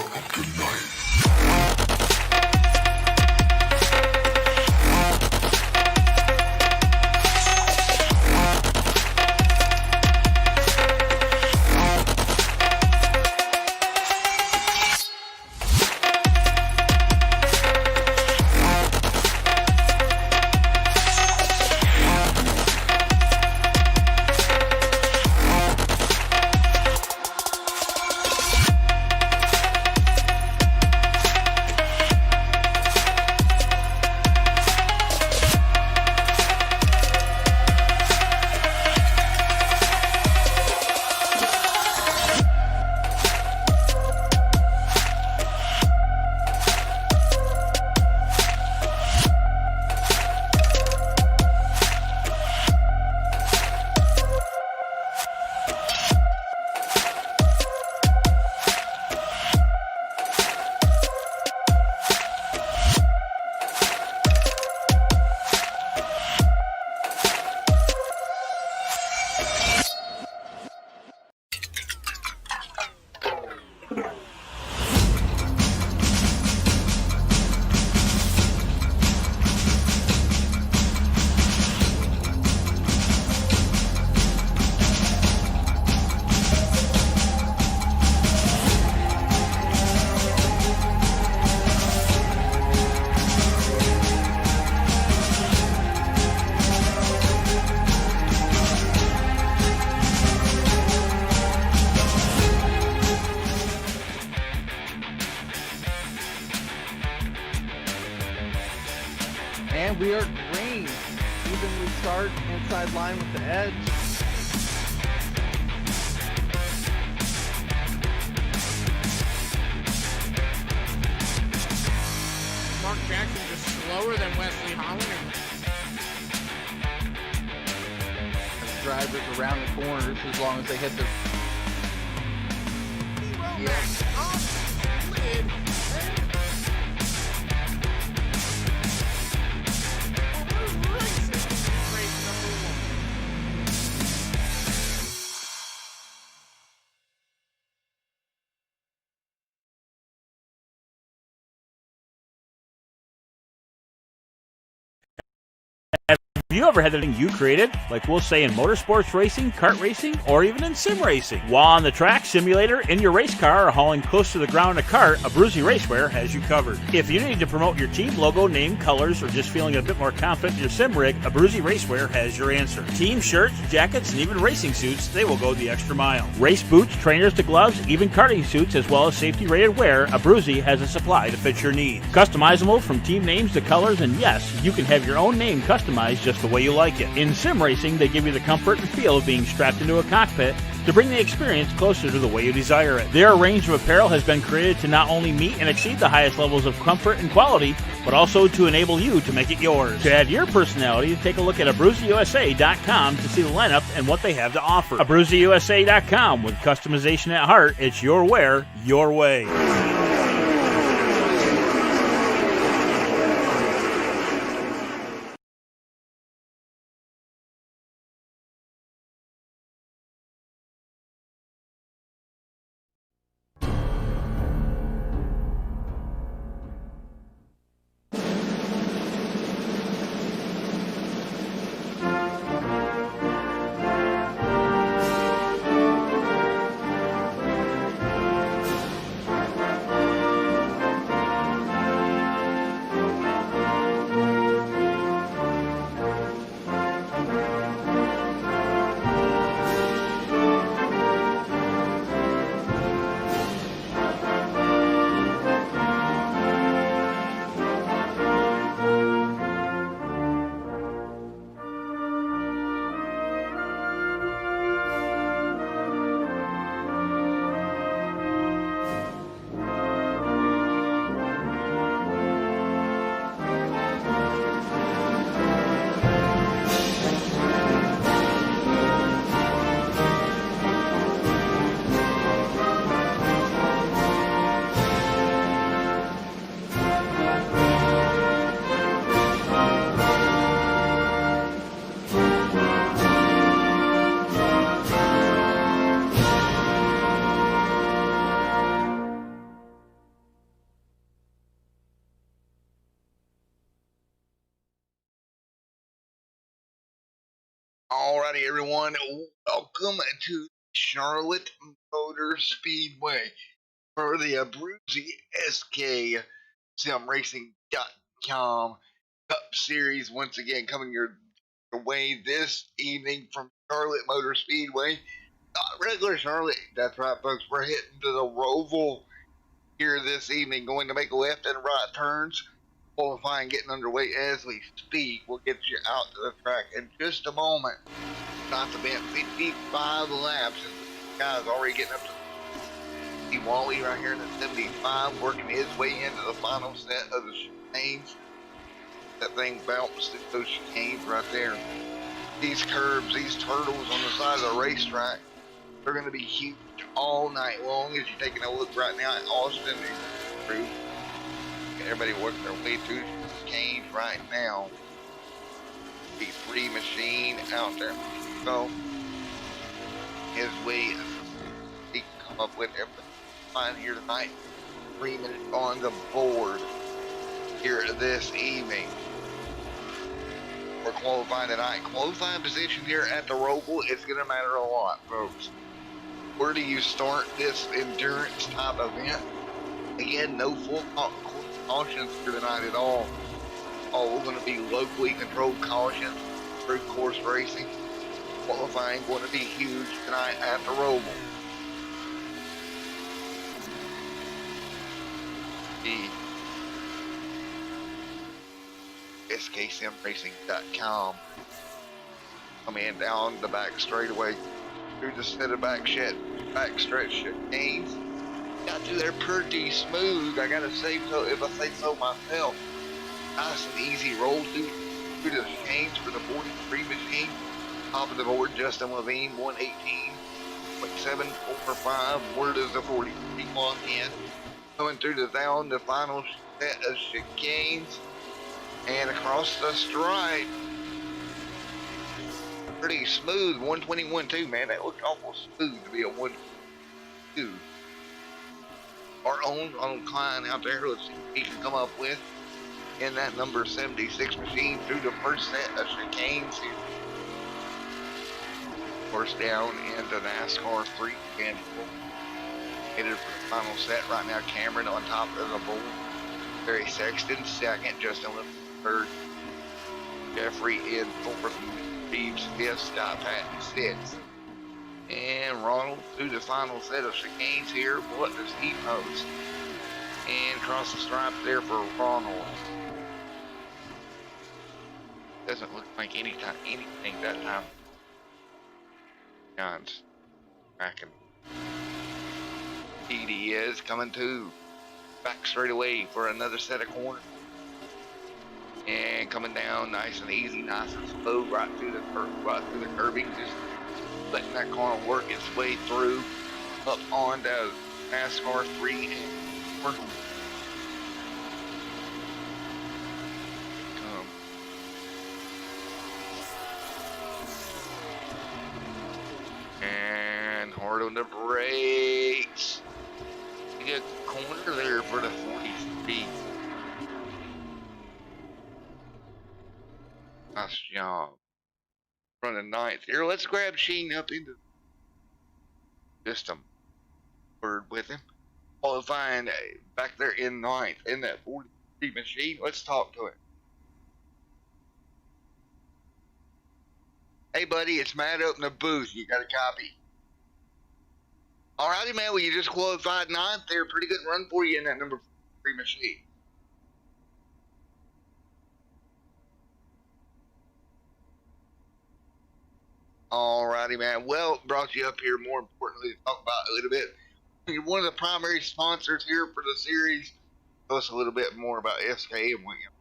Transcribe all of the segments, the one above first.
of the night. And we are green. Evenly start inside line with the edge. Mark Jackson just slower than Wesley Holland. Drivers around the corners as long as they hit the... Yes. Lid. Have you ever had anything you created, like we'll say in motorsports racing, kart racing, or even in sim racing? While on the track, simulator, in your race car, or hauling close to the ground in a cart, Abruzzi Raceware has you covered. If you need to promote your team logo, name, colors, or just feeling a bit more confident in your sim rig, Abruzzi Raceware has your answer. Team shirts, jackets, and even racing suits, they will go the extra mile. Race boots, trainers to gloves, even karting suits, as well as safety-rated wear, Abruzzi has a supply to fit your needs. Customizable from team names to colors, and yes, you can have your own name customized just the way you like it. In sim racing, they give you the comfort and feel of being strapped into a cockpit to bring the experience closer to the way you desire it. Their range of apparel has been created to not only meet and exceed the highest levels of comfort and quality, but also to enable you to make it yours. To add your personality, take a look at AbruzziUSA.com to see the lineup and what they have to offer. AbruzziUSA.com, with customization at heart, it's your wear, your way. Alrighty, everyone. Welcome to Charlotte Motor Speedway for the Abruzzi SK SimRacing.com Cup Series. Once again, coming your way this evening from Charlotte Motor Speedway. Not regular Charlotte. That's right, folks. We're heading to the Roval here this evening, going to make left and right turns. Qualifying getting underway as we speak. We'll get you out to the track in just a moment. Not the bent 55 laps. This guy's already getting up to Wally right here in the 75, working his way into the final set of the chicanes. That thing bounced through those chicanes right there. These curbs, these turtles on the side of the racetrack, they're going to be huge all night long. As you're taking a look right now at Austin and Crew. Everybody working their way through the chicanes right now. The 3 machine out there. So, as we come up with everything fine here tonight, 3 minutes on the board here this evening. We're qualifying tonight. Qualifying position here at the Roval, it's going to matter a lot, folks. Where do you start this endurance type event? Again, no full cautions here tonight at all. All going to be locally controlled cautions through course racing. Qualifying going to be huge tonight at the Roval. The SKSimRacing.com. Come in down the back straightaway through the set of backstretch chicanes. Got through there pretty smooth. I gotta say so, if I say so myself. Nice and easy roll through the chicanes for the 43 machine. Top of the board, Justin Levine, 118.745. Where does the 43 clock in? Coming through the final set of chicanes. And across the stripe. Pretty smooth, 121.2, man. That looked awful smooth to be a 122. Our own Klein out there, let's see what he can come up with in that number 76 machine through the first set of chicanes here. Course down into NASCAR 3 and 4. Headed for the final set right now. Cameron on top of the board. Barry Sexton second. Justin Lipton third. Jeffrey in fourth. Reeves fifth. Scott Patton sixth. And Ronald through the final set of chicanes here. What does he post? And across the stripe there for Ronald. Doesn't look like anything that time. John's back in. Edie is coming to back straight away for another set of corners. And coming down nice and easy, nice and slow, right through the curbing, just letting that car work its way through up onto NASCAR 3 and 4. And hard on the brakes. You get a corner there for the 43. Nice job. Running ninth here. Let's grab Sheen up into the system. Word with him. Qualifying back there in ninth in that 43 machine. Let's talk to him. Hey, buddy, it's Matt up in the booth. You got a copy? Alrighty, man. Well, you just qualified ninth there. Pretty good run for you in that number 3 machine. Alrighty, man. Well, brought you up here more importantly to talk about a little bit. You're one of the primary sponsors here for the series. Tell us a little bit more about SK and what you.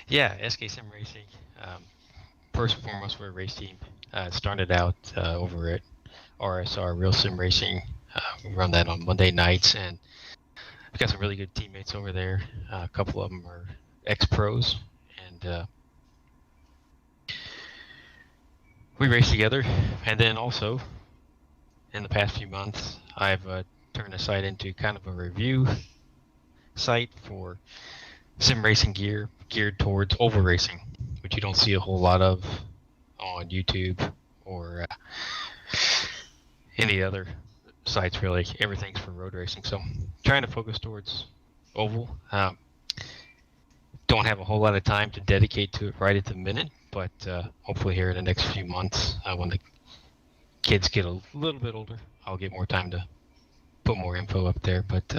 Yeah, SK Sim Racing. First and foremost, we're a race team. Started out over at RSR Real Sim Racing. We run that on Monday nights, and we've got some really good teammates over there. A couple of them are ex-pros, and we race together. And then also, in the past few months, I've turned the site into kind of a review site for sim racing gear geared towards oval racing, which you don't see a whole lot of on YouTube or any other sites. Really, everything's for road racing. So trying to focus towards oval. Don't have a whole lot of time to dedicate to it right at the minute, but hopefully here in the next few months, when the kids get a little bit older, I'll get more time to put more info up there. But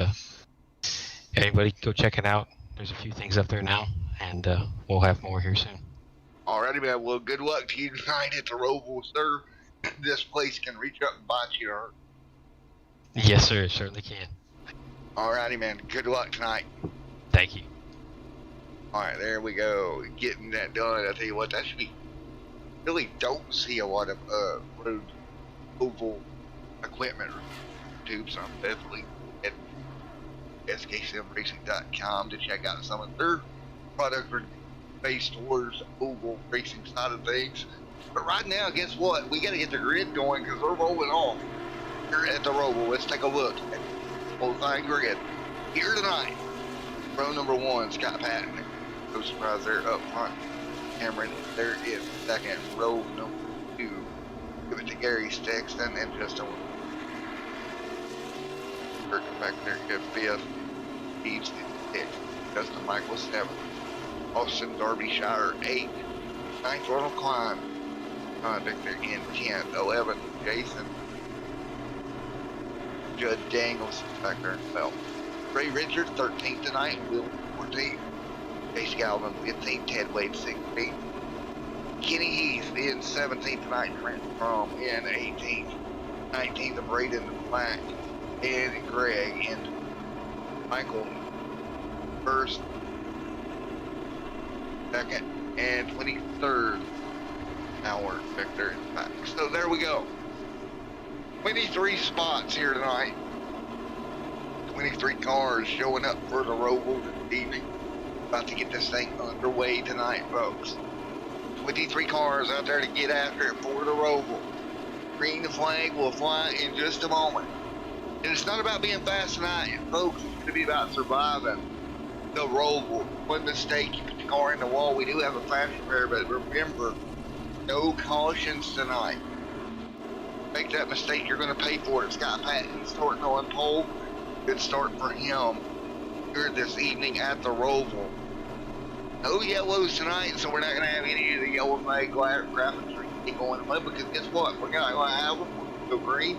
anybody go check it out. There's a few things up there now, and we'll have more here soon. Alrighty, man. Well, good luck to you tonight at the Roval, sir. This place can reach up and bite you. Yes, sir. It certainly can. Alrighty, man. Good luck tonight. Thank you. Alright, there we go. Getting that done. I tell you what, that should be. Really don't see a lot of road oval equipment tubes. I'm definitely at sksimracing.com to check out some of their products based towards oval racing side of things. But right now, guess what? We got to get the grid going because they're rolling off here at the Roval. Let's take a look at the whole thing grid. Here tonight, row number 1, Scott Patton. No surprise there up front. Cameron there is second. Row number 2. Give it to Gary Sexton and Justin Kirk back there at 5th. Steve's in 6th. Justin Michael 7th. Austin Derbyshire 8th. 9th Ronald Klein. Victor in 10th. 11th Jason. Judd Daniels back there in 12th. Ray Richard 13th tonight. Will 14th. Chase Galvin 15th. Ted Wade 16th. Kenny Heath in 17th tonight. Trent Fromm in 18th. 19th Braden Black and Greg and Michael first, second, and 23rd. Hour Victor and back. So there we go. 23 spots here tonight. 23 cars showing up for the Roval this evening. About to get this thing underway tonight, folks. 23 cars out there to get after it for the Roval. Green flag will fly in just a moment. And it's not about being fast tonight, folks. It's going to be about surviving the Roval. One mistake, you put the car in the wall. We do have a flash repair, but remember, no cautions tonight. Make that mistake, you're going to pay for it. Scott Patton starting on pole. Good start for him here this evening at the Roval. No yellows tonight, so we're not going to have any of the yellow flag graphics going on, because guess what? We're not going to have them. Go green.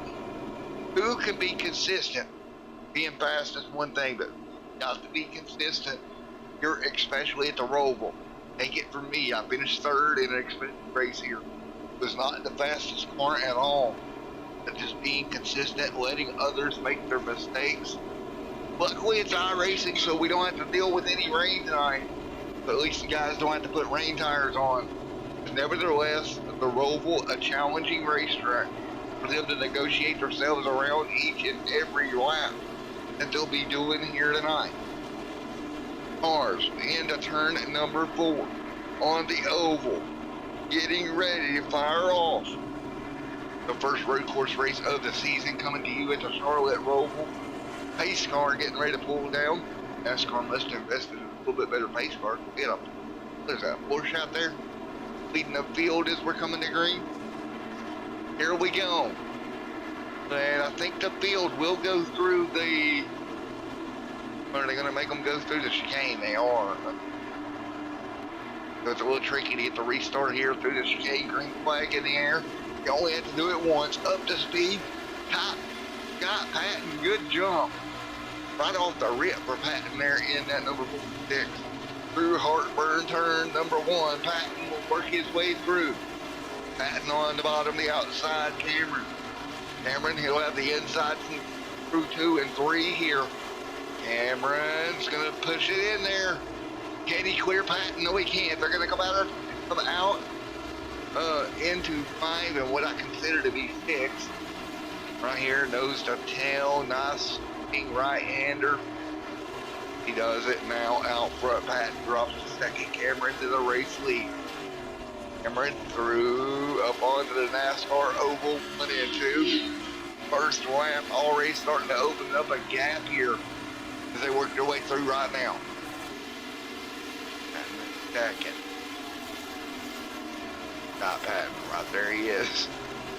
Who can be consistent? Being fast is one thing, but you got to be consistent. You're especially at the Roval. Take it from me. I finished 3rd in an expensive race here. It was not the fastest car at all. But just being consistent, letting others make their mistakes. Luckily, it's iRacing, so we don't have to deal with any rain tonight. But at least the guys don't have to put rain tires on. But nevertheless, the Roval, a challenging racetrack for them to negotiate themselves around each and every lap that they'll be doing here tonight. Cars into turn number 4 on the oval, getting ready to fire off. The first road course race of the season coming to you at the Charlotte Roval. Pace car getting ready to pull down. NASCAR must have invested in a little bit better pace car. Get up. There's that Porsche out there leading the field as we're coming to green. Here we go. And I think the field will go through the... Are they going to make them go through the chicane? They are. So it's a little tricky to get the restart here through the chicane. Green flag in the air. You only have to do it once. Up to speed. Top. Scott Patton. Good jump. Right off the rip for Patton there in that number 46. Through Heartburn turn number 1. Patton will work his way through. Patton on the bottom, the outside. Cameron, he'll have the inside through 2 and 3 here. Cameron's gonna push it in there. Can he clear Patton? No, he can't. They're gonna come out into 5 and what I consider to be 6. Right here, nose to tail, nice right-hander. He does it now out front. Patton drops the second. Cameron to the race lead. Cameron through up onto the NASCAR oval 1 and 2. First lap already starting to open up a gap here as they work their way through right now. And second. Scott Patton, right there he is,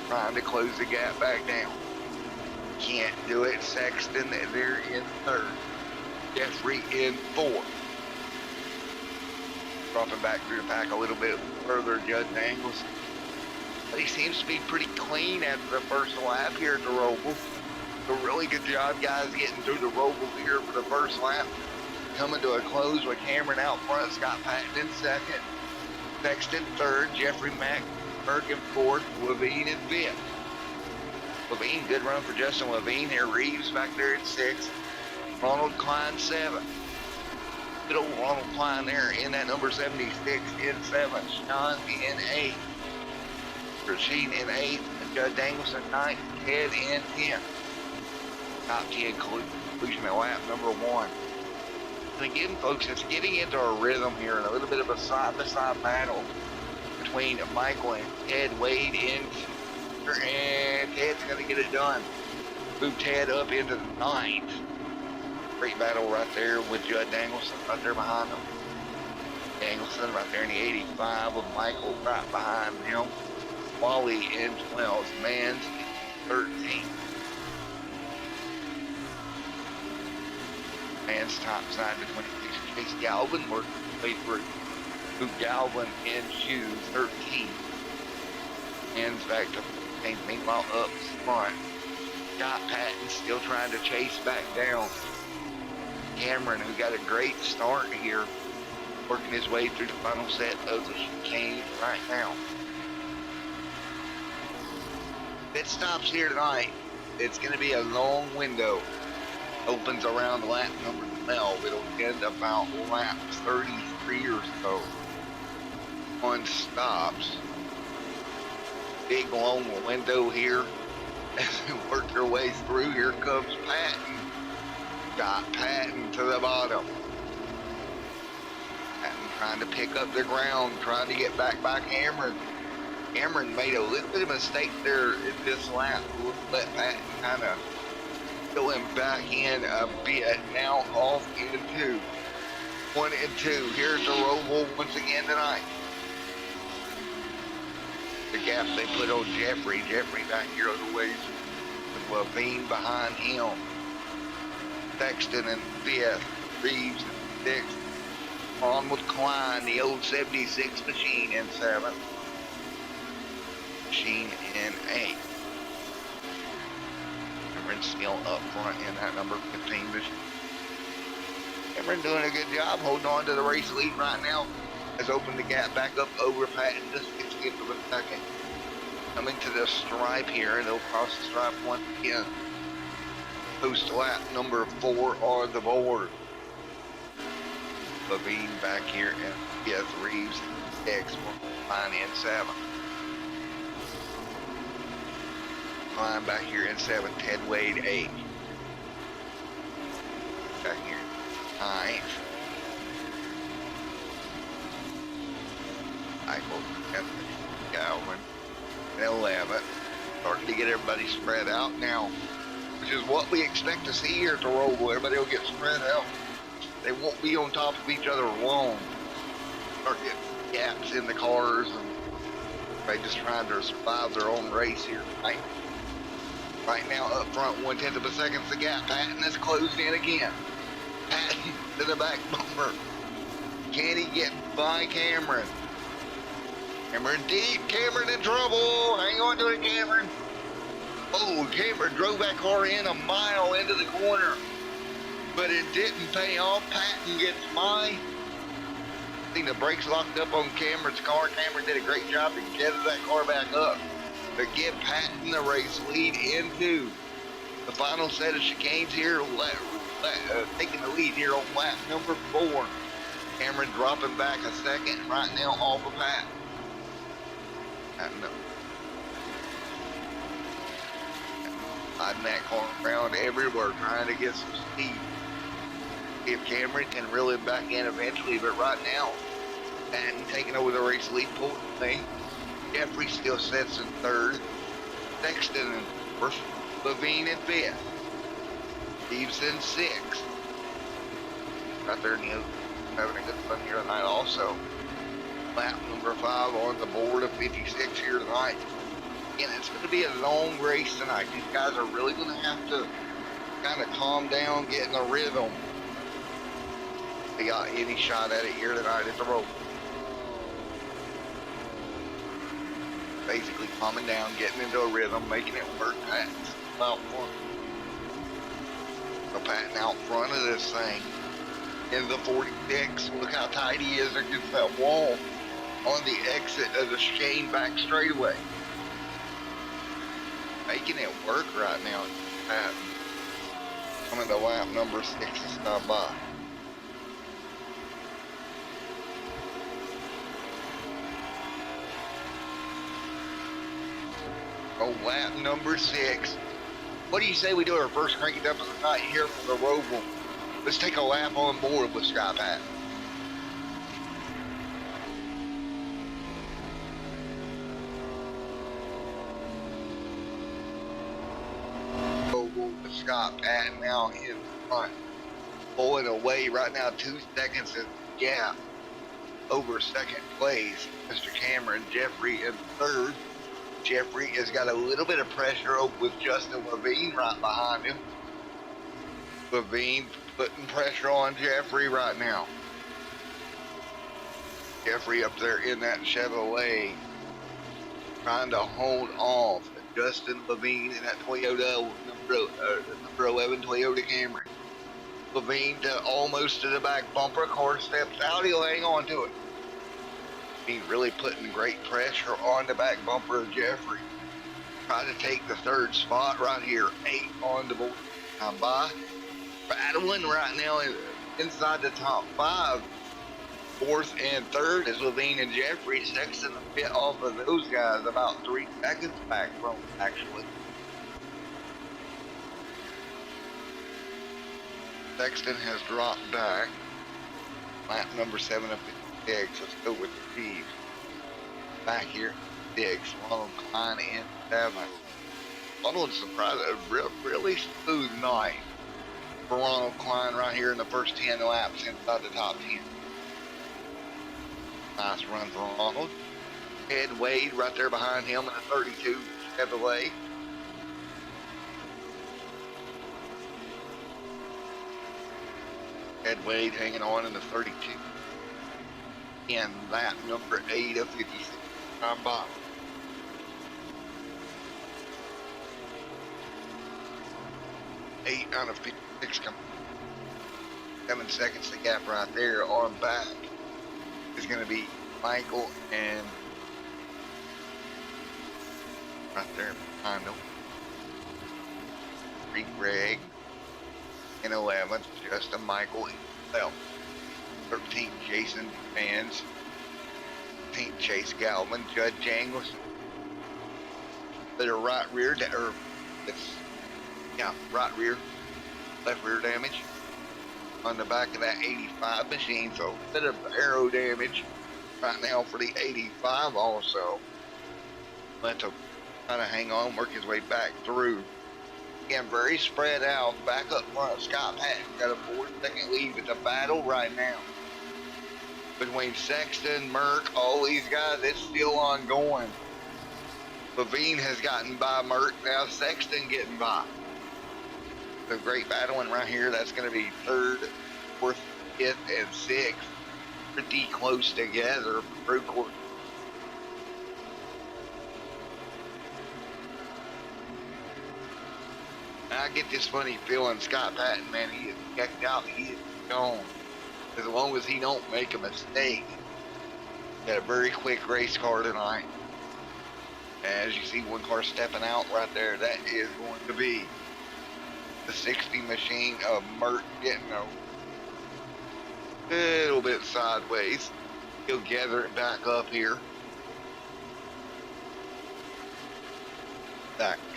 trying to close the gap back down. Can't do it. Sexton there in third. Jeffrey in fourth. Dropping back through the pack a little bit further, Judd Dangles. But he seems to be pretty clean after the first lap here at the Roval. A really good job, guys, getting through the Roval here for the first lap. Coming to a close with Cameron out front, Scott Patton in second. Sexton third, Jeffrey Mack in fourth, Levine in fifth. Levine, good run for Justin Levine here. Reeves back there at sixth. Ronald Klein seventh. Good old Ronald Klein there in that number 76 in seventh. Sean in eighth. Rasheen in eighth. And Judd Dangles in ninth. Ted in 10th. Top 10 conclusion at lap number 1. And again, folks, it's getting into a rhythm here and a little bit of a side-by-side battle between Michael and Ted Wade in, and Ted's going to get it done. Move Ted up into the 9th. Great battle right there with Judd Dangleson right there behind him. Dangleson right there in the 85 with Michael right behind him. Wally in 12th. Mans in 13th. Mans top side to 26. Chase Galvin working his way through. Move Galvin into 13. Mans back to 14th. Meanwhile, up front, Scott Patton still trying to chase back down Cameron, who got a great start here, working his way through the final set of the chicane right now. Pit stops here tonight. It's going to be a long window. Opens around lap number 12. It'll end about lap 33 or so. On stops. Big long window here. As we work their way through, here comes Patton. Got Patton to the bottom. Patton trying to pick up the ground, trying to get back by Cameron. Cameron made a little bit of a mistake there in this lap. We'll let Patton kind of go him back in a bit. Now off into 1 and 2. Here's the Roval once again tonight. The gap they put on Jeffrey. Jeffrey back here on the ways with Levine behind him. Sexton in 5th. Reeves in 6th. On with Klein, the old 76 machine in 7th. Machine in 8th. Cameron still up front in that number 15 machine. Cameron doing a good job holding on to the race lead right now. Has opened the gap back up over Patton. Just gets to a second. Coming to the stripe here, and they'll cross the stripe once again. Post lap number 4 on the board. Levine back here in 5th. Reeves in 6th. Klein in 7th. Klein back here in 7th. Ted Wade 8th. Back here 9th. Michael and Galvin in 11th. Starting to get everybody spread out now, which is what we expect to see here at the Roval. Everybody will get spread out. They won't be on top of each other long. Start getting gaps in the cars, and they just trying to survive their own race here tonight. Right now, up front, 1/10 of a second the gap. Patton is closed in again. Patton to the back bumper. Can he get by Cameron? Cameron deep. Cameron in trouble. Hang on to it, Cameron. Oh, Cameron drove that car in a mile into the corner, but it didn't pay off. Patton gets by. I think the brakes locked up on Cameron's car. Cameron did a great job to gather that car back up to give Patton the race lead into the final set of chicanes here, taking the lead here on lap number 4. Cameron dropping back a second right now off of Patton. Hiding that car around everywhere, trying to get some speed. If Cameron can reel him back in eventually, but right now, Patton taking over the race lead importantly. Jeffrey still sits in 3rd. Sexton in 4th. Levine in 5th. Steve's in 6th. Right there in the having a good fun here tonight also. Lap number 5 on the board of 56 here tonight. And it's going to be a long race tonight. These guys are really going to have to kind of calm down, get in a rhythm. They got any shot at it here tonight at the Roval. Basically calming down, getting into a rhythm, making it work. That's out front. So patting out front of this thing. In the 46, look how tight he is against that wall on the exit of the chicane back straightaway. Making it work right now. Coming to lap number 6 to stop by. Oh, lap number 6. What do you say we do our first cranking up of the night here for the Roval? Let's take a lap on board with Scott Patton. Roval with Scott Patton now in front. Pulling away right now, 2 seconds in the gap over second place. Mr. Cameron Jeffrey in third. Jeffrey has got a little bit of pressure with Justin Levine right behind him. Levine putting pressure on Jeffrey right now. Jeffrey up there in that Chevrolet trying to hold off Justin Levine in that Toyota number 11 Toyota Camry. Levine to almost to the back bumper. Car steps out. He'll hang on to it. He's really putting great pressure on the back bumper of Jeffrey. Trying to take the third spot right here. 8 on the board. Now by battling right now inside the top 5. 4th and 3rd is Levine and Jeffrey. Sexton a bit off of those guys, about 3 seconds back from them, actually. Sexton has dropped back. Lap number 7 of 56. Let's go with the Chiefs. Back here, 6. Ronald Klein in 7. Ronald surprised a really smooth night for Ronald Klein right here in the first 10 laps inside the top 10. Nice run for Ronald. Ed Wade right there behind him in the 32 Chevrolet. Ed Wade hanging on in the 32. And lap number 8 of 56. I'm Bob. Eight out of 56 coming. 7 seconds the gap right there on back is going to be Michael and right there behind him. Greg in 11th, Justin Michael in 12th. 13th, Jason Vans. 15th, Chase Galvin. Judd Jangles. Their right rear, right rear, left rear damage on the back of that 85 machine. So a bit of aero damage right now for the 85 also. Let to kind of hang on, work his way back through. Again, very spread out. Back up front, Scott Patton got a 4-second lead. It's a battle right now between Sexton, Merck, all these guys. It's still ongoing. Levine has gotten by Merck. Now Sexton getting by. So great battling right here. That's going to be 3rd, 4th, 5th, and 6th. Pretty close together. Through course. I get this funny feeling Scott Patton, man, he is checked out. He is gone. As long as he don't make a mistake. Got a very quick race car tonight. As you see one car stepping out right there, that is going to be the 60 machine of Mert getting a little bit sideways. He'll gather it back up here.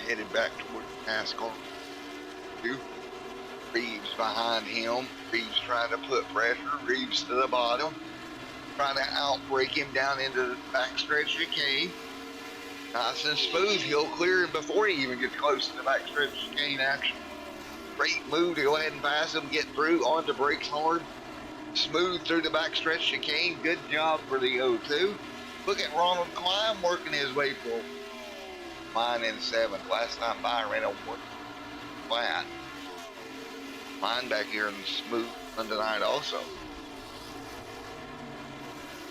Headed back towards NASCAR. Reeves behind him. Reeves trying to put pressure. Reeves to the bottom. Trying to outbreak him down into the backstretch chicane. Nice and smooth. He'll clear him before he even gets close to the backstretch chicane action. Great move to go ahead and pass him, get through, on the brakes hard. smooth through the backstretch chicane. Good job for the 0-2. Look at Ronald Klein working his way for mine in 7th. Last time by, ran a 1 flat. Mine back here in the smooth tonight also.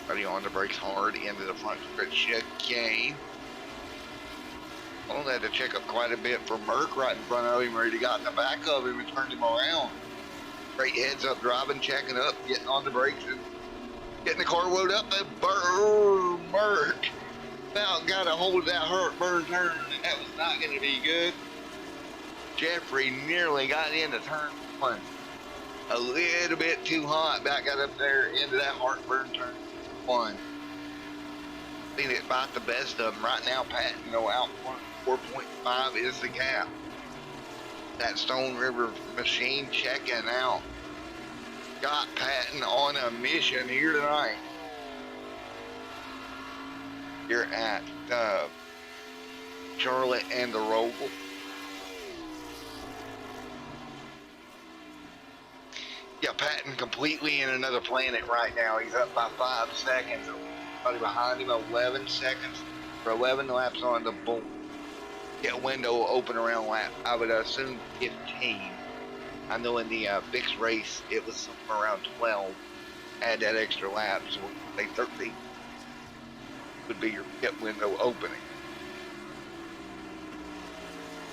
Buddy on the brakes hard into the front stretch chicane. Well, they had to check up quite a bit for Merck right in front of him, where he got in the back of him and turned him around. Great heads up driving, checking up, getting on the brakes and getting the car loaded up. And Merck about got a hold of that heartburn turn, and that was not going to be good. Jeffrey nearly got into turn 1. A little bit too hot. Back got up there into that heartburn turn 1. Seen it about the best of them. Right now, Patton, out front, 4.5 is the gap. That Stone River machine checking out. Got Patton on a mission here tonight. Here at Charlotte and the Roval. Yeah, Patton completely in another planet right now. He's up by 5 seconds. Somebody behind him, 11 seconds. For 11 laps on the board. Get a window open around lap, I would assume 15. I know in the fixed race, it was somewhere around 12. Add that extra lap, so say 13 would be your pit window opening.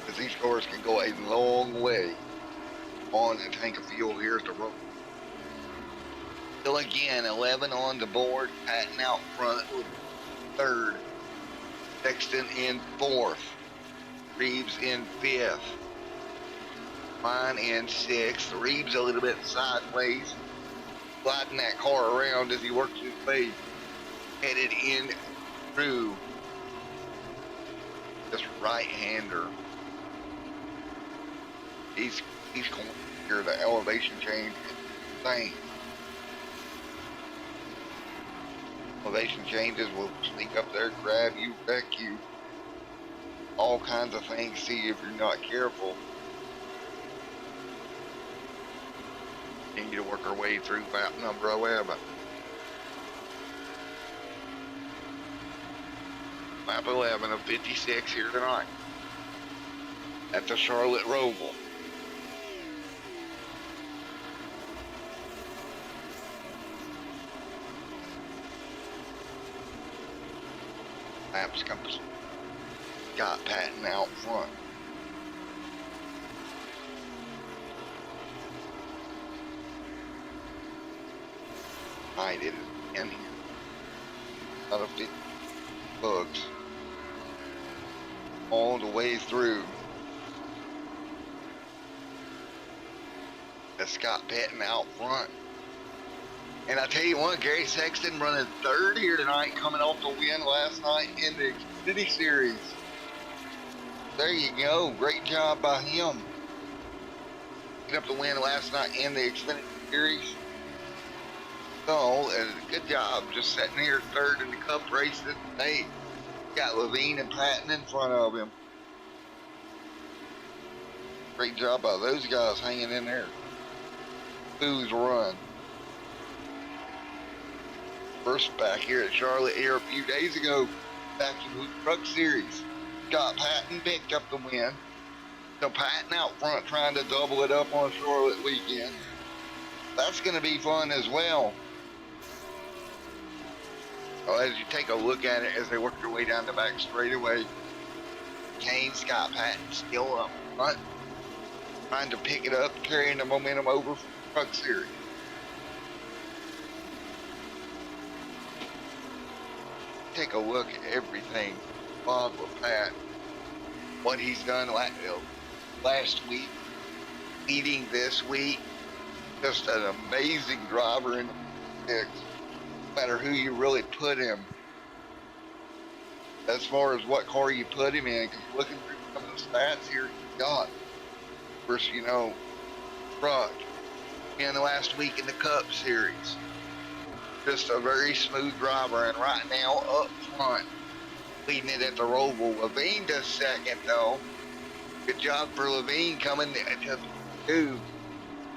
Because these cars can go a long way on a tank of fuel here at the road. So again, 11 on the board, Patton out front with 3rd, Sexton in 4th, Reeves in 5th, Mine in 6th, Reeves a little bit sideways, sliding that car around as he works his way, headed in through this right-hander. He's going here, the elevation change is insane. Elevation changes will sneak up there, grab you, wreck you. All kinds of things, see if you're not careful. Continue to work our way through lap number 11. Lap 11 of 56 here tonight at the Charlotte Roval. Laps comes. Got Patton out front. I did it in here. Out of 50 bugs. All the way through. That's got Patton out front. And I tell you what, Gary Sexton running 3rd here tonight, coming off the win last night in the Xfinity Series. There you go. Great job by him. Picked up the win last night in the Xfinity Series. So, good job. Just sitting here 3rd in the Cup race today. Got Levine and Patton in front of him. Great job by those guys hanging in there. Who's run? First back here at Charlotte here a few days ago, back in the Truck Series. Got Patton picked up the win. So Patton out front trying to double it up on Charlotte weekend. That's going to be fun as well. So as you take a look at it, as they work their way down the back straightaway, Kane, Scott Patton still up front, trying to pick it up, carrying the momentum over from the Truck Series. Take a look at everything Bob with Pat, what he's done last week, leading this week. Just an amazing driver in the mix, no matter who you really put him. As far as what car you put him in, because looking through some of the stats here, he's got, of course, truck in the last week in the Cup Series. Just a very smooth driver, and right now up front, leading it at the Roval. Levine does 2nd though. Good job for Levine coming to 2.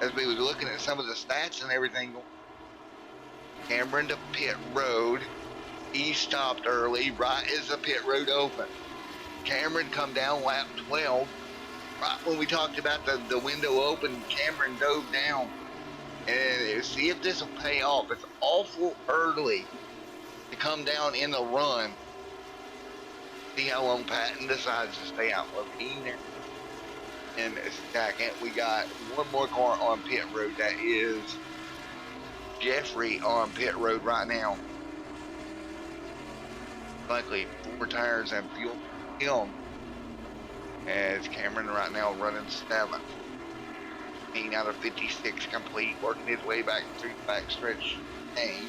As we was looking at some of the stats and everything, Cameron to pit road. He stopped early, right as the pit road opened. Cameron come down lap 12. Right when we talked about the window open, Cameron dove down. And see if this will pay off. It's awful early to come down in the run. See how long Patton decides to stay out. Levine there. In second, we got one more car on pit road. That is Jeffrey on pit road right now. Likely 4 tires and fuel him. As Cameron right now running 7th. 15 out of 56 complete, working his way back through the backstretch lane.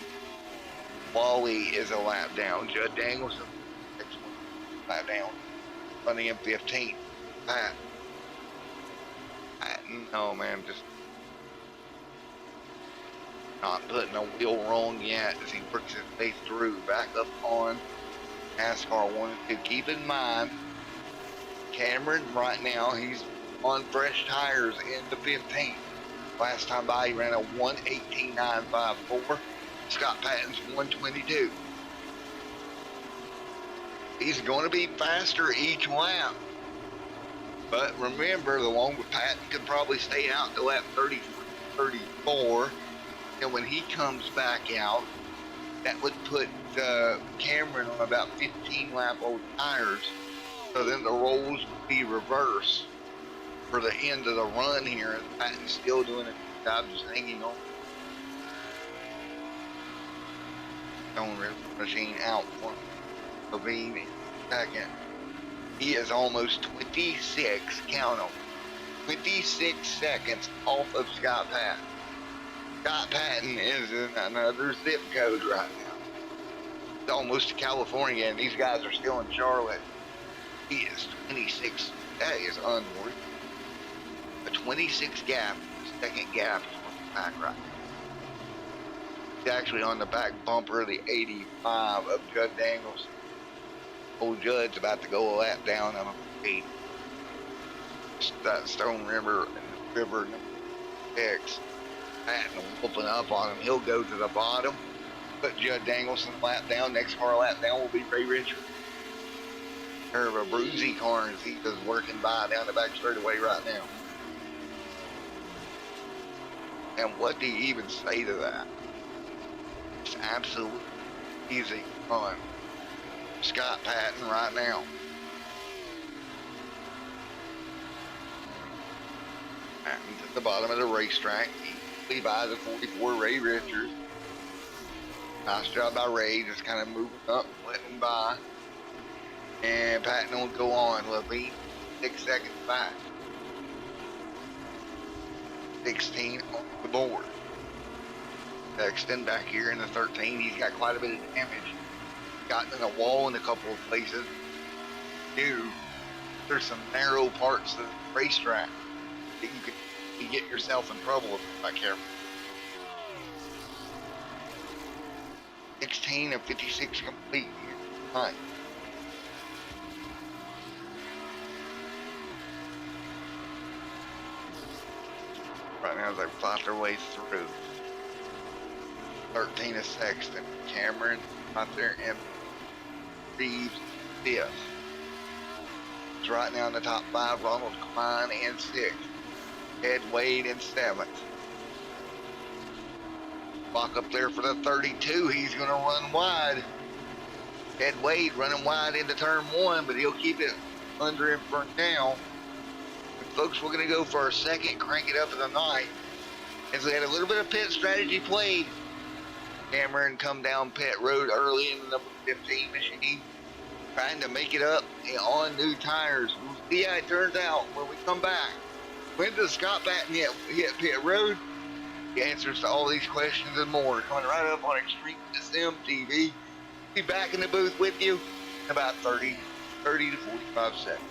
Wally is a lap down. Judd Daniels a lap down. Running in 15th. No man, just not putting a wheel wrong yet as he works his way through. Back up on NASCAR 1 and 2. Keep in mind, Cameron right now, he's on fresh tires in the 15th. Last time by, he ran a 1:18.954. Scott Patton's 1:22. He's going to be faster each lap. But remember, the one with Patton could probably stay out to lap 30, 34. And when he comes back out, that would put Cameron on about 15 lap old tires. So then the roles would be reversed for the end of the run here. And Patton's still doing a good job just hanging on. Stone River Machine out for Levine in second. He is almost 26, count them, 26 seconds off of Scott Patton. Scott Patton is in another zip code right now. It's almost to California, and these guys are still in Charlotte. He is 26. That is unreal. A 26 gap, second gap is on the back right now. He's actually on the back bumper of the 85 of Judd Daniels. Old Judd's about to go a lap down on a 8. That Stone River and the river number 6. Patton whooping up on him. He'll go to the bottom. Put Judd Danielson lap down. Next car lap down will be Ray Richard. Pair of Abruzzi cars he is working by down the back straightaway right now. And what do you even say to that? It's absolutely easy fun. Scott Patton right now. Patton's at the bottom of the racetrack. Easily by the 44 Ray Richards. Nice job by Ray, just kind of moving up, letting him by. And Patton will go on. Levine 6 seconds back. 16 on the board. Sexton back here in the 13. He's got quite a bit of damage. Gotten in a wall in a couple of places. There's some narrow parts of the racetrack that you could get yourself in trouble if you're not careful. 16 of 56 complete here tonight. Right now as they plot their way through. 13 is Sexton. Cameron out there in Reeves 5th. It's right now in the top 5. Ronald Klein in 6th. Ed Wade in 7th. Walk up there for the 32. He's going to run wide. Ed Wade running wide into turn 1, but he'll keep it under him for now. And folks, we're going to go for our second crank it up of the night. As we had a little bit of pit strategy played. Cameron come down pit road early in the number 15 machine, trying to make it up on new tires. We'll see how it turns out when we come back. When does Scott Patton hit pit road? The answers to all these questions and more coming right up on Extreme SM TV. Be back in the booth with you in about 30 to 45 seconds.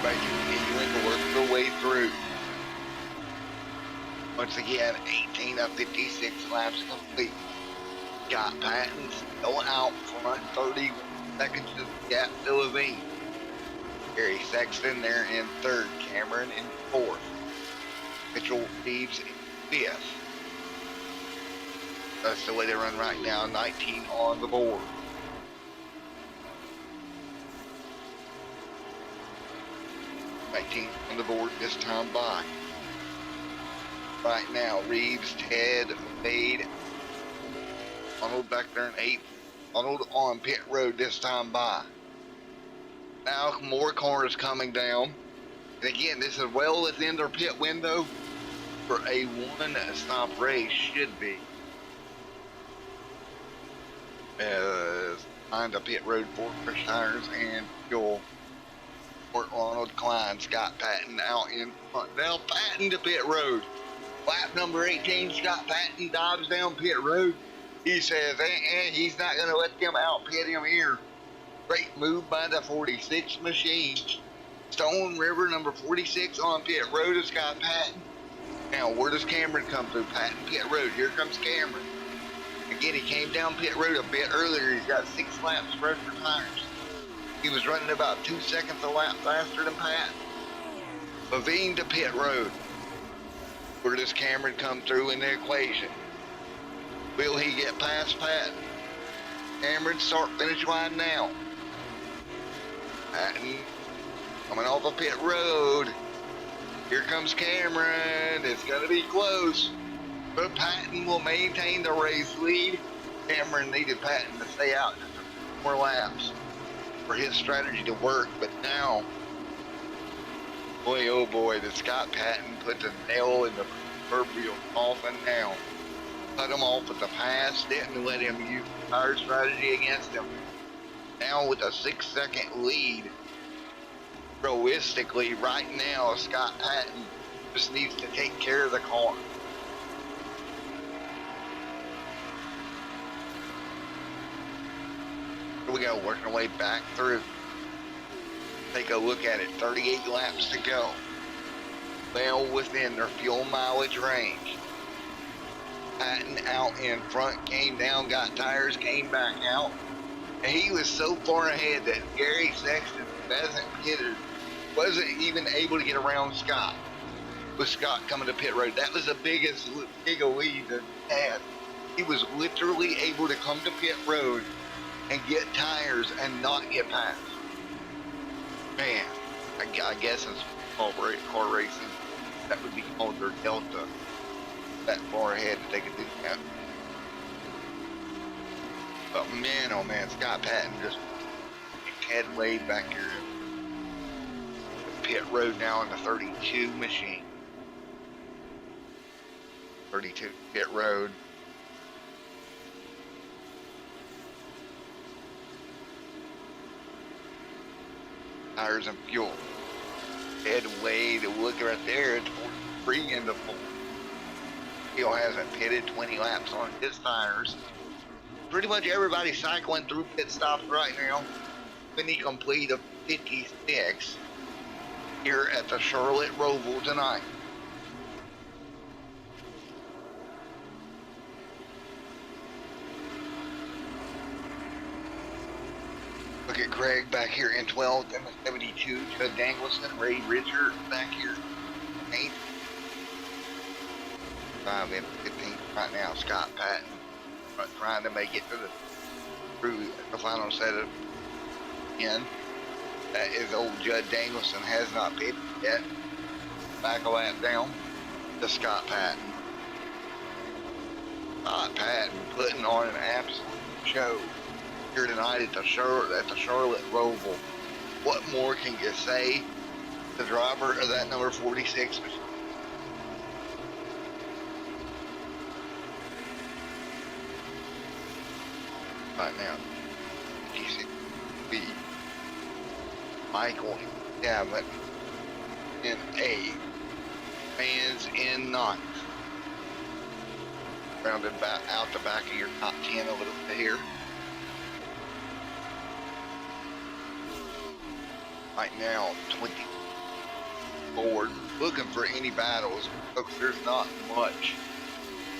Everybody continuing to work their way through. Once again, 18 of 56 laps complete. Scott Patton still out front, 30 seconds to the gap to Levine. Gary Sexton there in third, Cameron in fourth. Mitchell Reeves in fifth. That's the way they run right now, 19 on the board. On the board this time by. Right now, Reeves, Ted, Wade, Arnold back there in eighth. Arnold on pit road this time by. Now more cars coming down. And again, this is well within their pit window for a one-stop race should be. Behind the pit road for fresh tires and fuel. Fort Ronald Klein, Scott Patton out in front. Now Patton to pit road. Lap number 18, Scott Patton dives down pit road. He says, he's not going to let them out pit him here. Great move by the 46 machine. Stone River number 46 on pit road to Scott Patton. Now, where does Cameron come through? Patton pit road. Here comes Cameron. Again, he came down pit road a bit earlier. He's got 6 laps fresh for tires. He was running about 2 seconds a lap faster than Pat. Levine to pit road. Where does Cameron come through in the equation? Will he get past Pat? Cameron start finish line now. Patton coming off of pit road. Here comes Cameron. It's going to be close. But Patton will maintain the race lead. Cameron needed Patton to stay out just a few more laps for his strategy to work, but now, boy, oh boy, the Scott Patton put the nail in the proverbial coffin now. Cut him off at the pass, didn't let him use our strategy against him. Now with a 6-second lead, realistically, right now, Scott Patton just needs to take care of the car. Here we go, working our way back through. Take a look at it, 38 laps to go. Well within their fuel mileage range. Patton out in front, came down, got tires, came back out. And he was so far ahead that Gary Sexton, hasn't pitted, wasn't even able to get around Scott. With Scott coming to pit road, that was the biggest big lead that he had. He was literally able to come to pit road and get tires and not get past. Man, I guess in small car racing, that would be called their delta. That far ahead that they could do that. But man, oh man, Scott Patton just head way back here. Pit road now on the 32 machine. 32 pit road. Tires and fuel. Head way to look right there. It's 43 in the full. Still hasn't pitted 20 laps on his tires. Pretty much everybody cycling through pit stops right now. Finny complete of 56 here at the Charlotte Roval tonight. Look at Greg back here in 12th and the 72. Judd Dangleson, Ray Richard back here 8th. 5 and 15 right now. Scott Patton trying to make it to the final set of 10. That is old Judd Dangleson, has not pitted yet. Back a lap down to Scott Patton. Scott Patton putting on an absolute show here tonight at the Charlotte Roval. What more can you say? The driver of that number 46 machine. Right now, GCB, Michael Gavin in 8th, fans in 9th. Rounded back out the back of your top 10 a little bit here. Right now, board looking for any battles because there's not much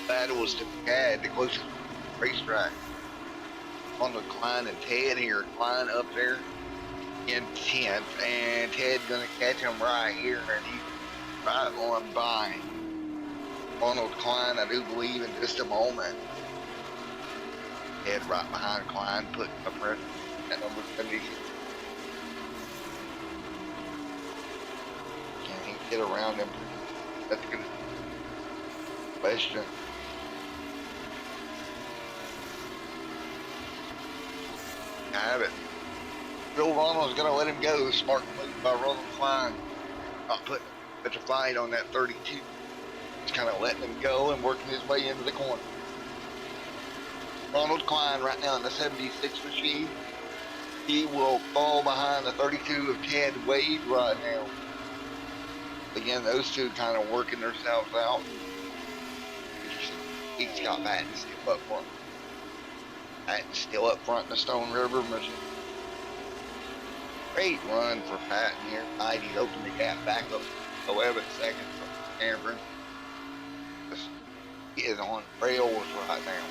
battles to be had. The closest racetrack on the Klein and Ted here. Klein up there in 10th, and Ted's gonna catch him right here, and he's right on by Ronald Klein, I do believe, in just a moment. Ted right behind Klein, putting up pressure at number 70. Can he get around him? That's a good question. Have it. Bill Ronald's gonna let him go. Smart move by Ronald Klein. Not putting such a fight on that 32. Just kind of letting him go and working his way into the corner. Ronald Klein right now in the 76 machine. He will fall behind the 32 of Ted Wade right now. Again, those two kind of working themselves out. He's got Patton still up front. Patton still up front in the Stone River machine. Great run for Patton here. He's opened the gap back up 11 seconds from Cameron. He is on rails right now.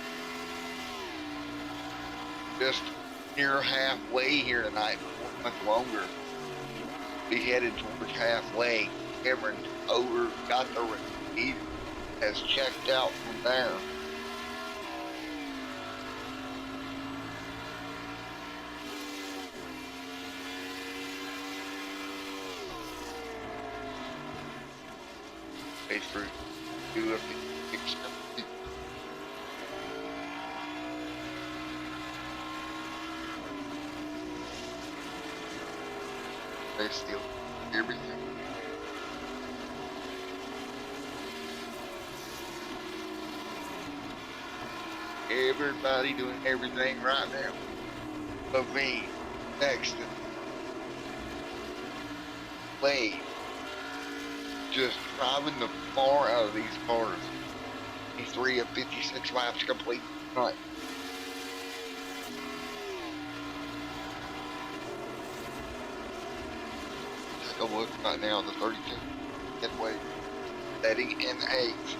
Just near halfway here tonight, much longer. Be headed towards halfway. Cameron over, got the he has checked out from there. They through 2 of the 6. They steal everything. Everybody doing everything right now. Levine, Sexton, Wade, just driving the far out of these cars. 3 of 56 laps complete tonight. Take a look right now, the 32 headway, setting in 8th.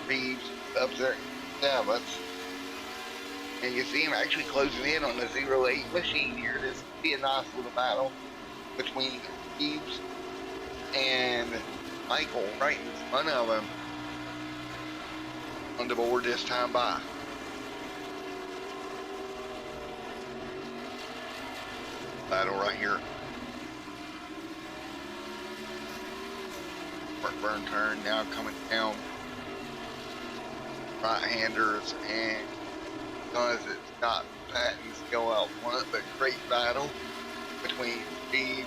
Reeves up there in 7th. And you see him actually closing in on the 08 machine here. This will be a nice little battle between Reeves and Michael right in front of him on the board this time by. Battle right here. Burn turn now coming down. Right-handers and guys that Scott Patton still out front, but great battle between Reeves,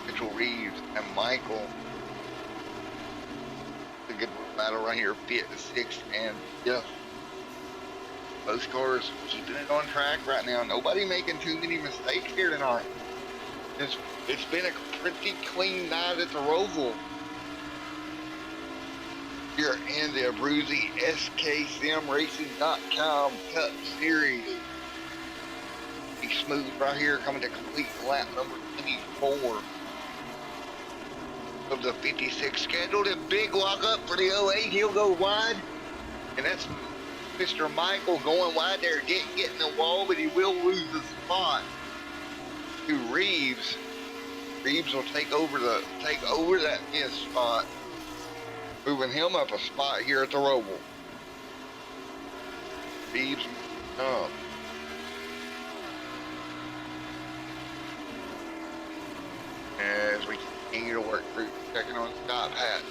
Mitchell Reeves, and Michael. It's a good battle right here, 5th, 6th, and 5th. Both cars keeping it on track right now. Nobody making too many mistakes here tonight. It's been a pretty clean night at the Roval. Here in the Abruzzi SKSimRacing.com Cup Series. He's smooth right here, coming to complete lap number 24 of the 56 scheduled. A big lock up for the 08. He'll go wide, and that's Mr. Michael going wide there, getting the wall, but he will lose the spot to Reeves. Reeves will take over that mid spot, moving him up a spot here at the Roval. Reeves up. As we continue to work through, checking on Scott Patton.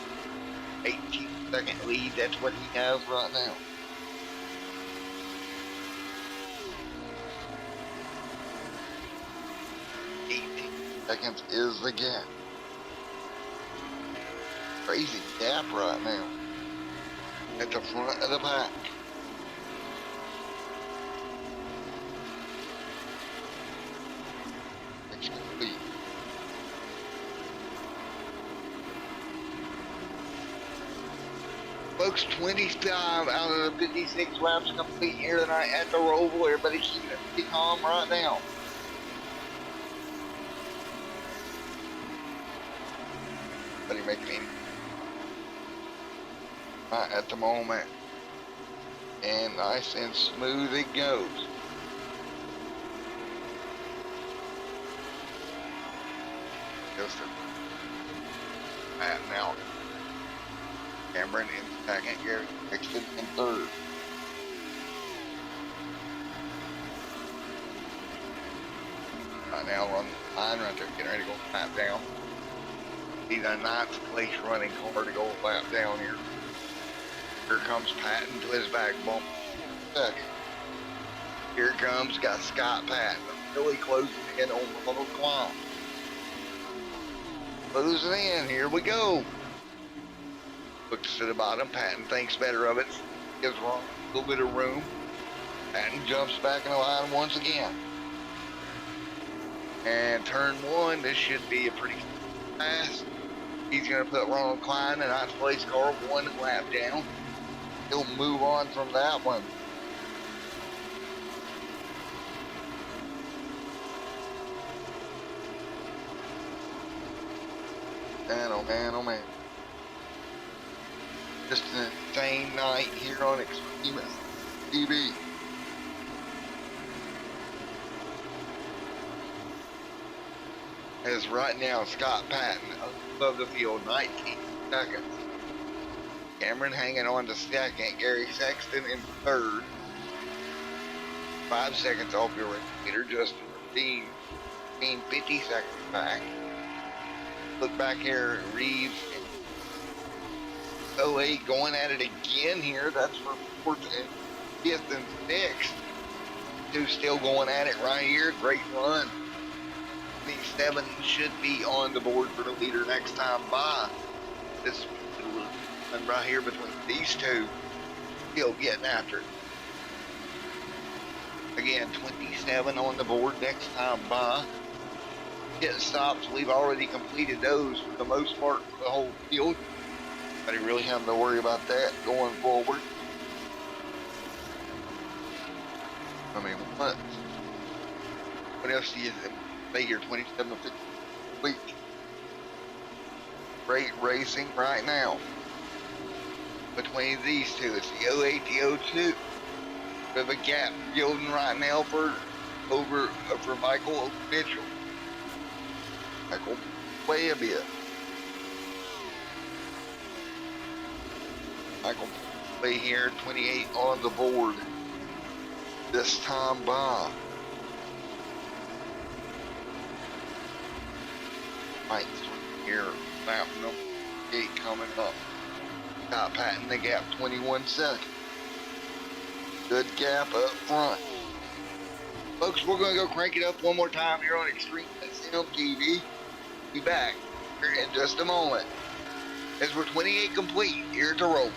18-second lead, that's what he has right now. 18 seconds is the gap. Crazy gap right now at the front of the pack. It's complete. Folks, 25 out of the 56 laps complete here tonight at the Roval. Everybody keeping it pretty calm right now. nobody making any. Not at the moment. And nice and smooth it goes. Goes to Matt now. Cameron in second, Gary Sexton in third. Right now we're on the line right there, getting ready to go lap down. He's a ninth place running car to go lap down here. Here comes Patton to his back bump. Second. Here comes, got Scott Patton. Really closing in on Ronald Klum. Closing in, here we go. Looks to the bottom, Patton thinks better of it. Gives Ron a little bit of room. Patton jumps back in the line once again. And turn one, this should be a pretty fast. He's going to put Ronald Klein in ninth place car, one lap down. He'll move on from that one. Man, oh man, oh man. Just an insane night here on Extreme TV. As right now, Scott Patton above the field, 19 seconds. Cameron hanging on to second. Gary Sexton in third. 5 seconds off your leader. Justin Dean 50 seconds back. Look back here, Reeves. 08 going at it again here. That's for fourth and fifth and sixth. Two still going at it right here. Great run. 27 should be on the board for the leader next time by. This one right here between these two, still getting after it. Again, 27 on the board next time by. Getting stops, we've already completed those for the most part for the whole field. Nobody really having to worry about that going forward. I mean, what else do you say here? 27 to 50 week. Great racing right now between these two. It's the 08, the 02. Bit of a gap building right now for Michael Mitchell. Michael way a bit. Michael way here, 28 on the board this time by. Mike's here, lap number 8 coming up. Scott Patton the gap, 21 seconds. Good gap up front. Folks, we're going to go crank it up one more time here on Extreme SM TV. Be back here in just a moment as we're 28 complete here at the Roval.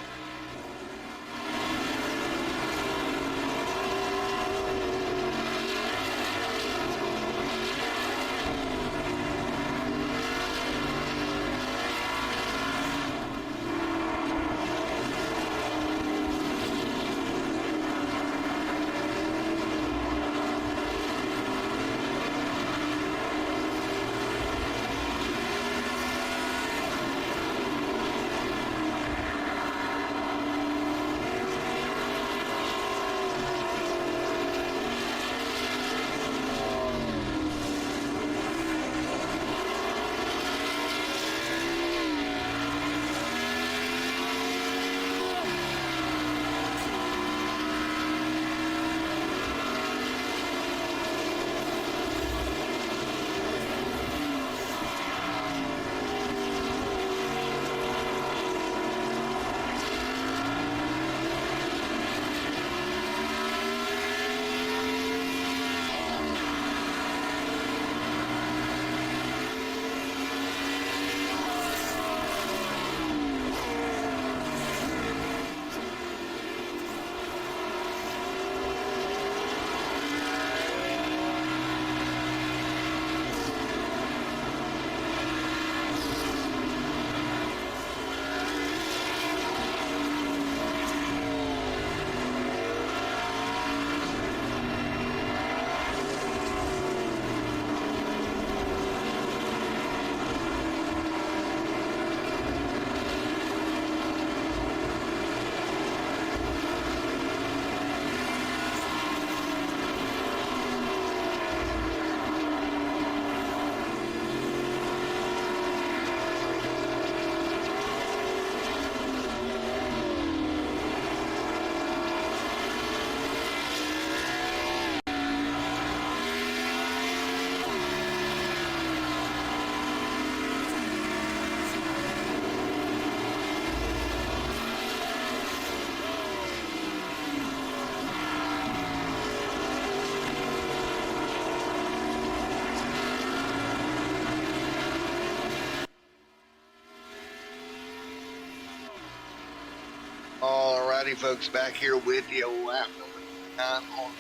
Alrighty, folks, back here with you. Lap number 9 on.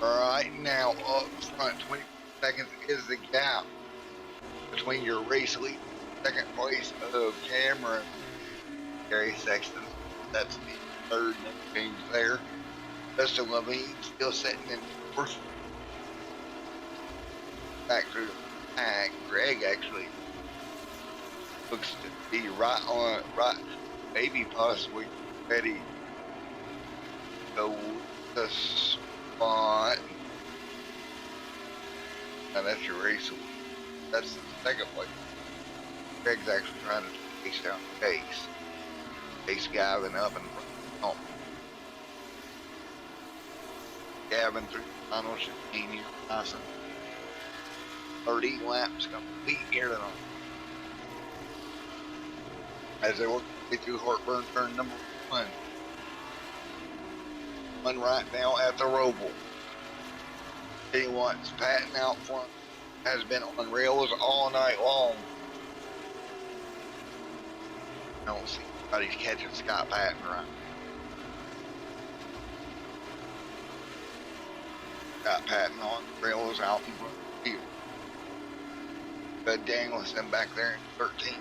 Right now, up front, 20 seconds is the gap between your race lead, second place of Cameron, Gary Sexton. That's the third change there. Justin Levine still sitting in fourth. Back through the pack. Greg actually looks to be right, maybe possibly ready to go the spot. Now that's your race. That's the second place. Greg's actually trying to chase down Chase. Chase Gavin up and front. Gavin through the final 15 here. Awesome. 30 laps complete here tonight. As they work their way through Heartburn turn number 1. One right now at the Roval. Tell you what's Patton out front has been on rails all night long. I don't see anybody's catching Scott Patton right. Scott Patton on rails out in front of the field. Bud Danielson back there in 13.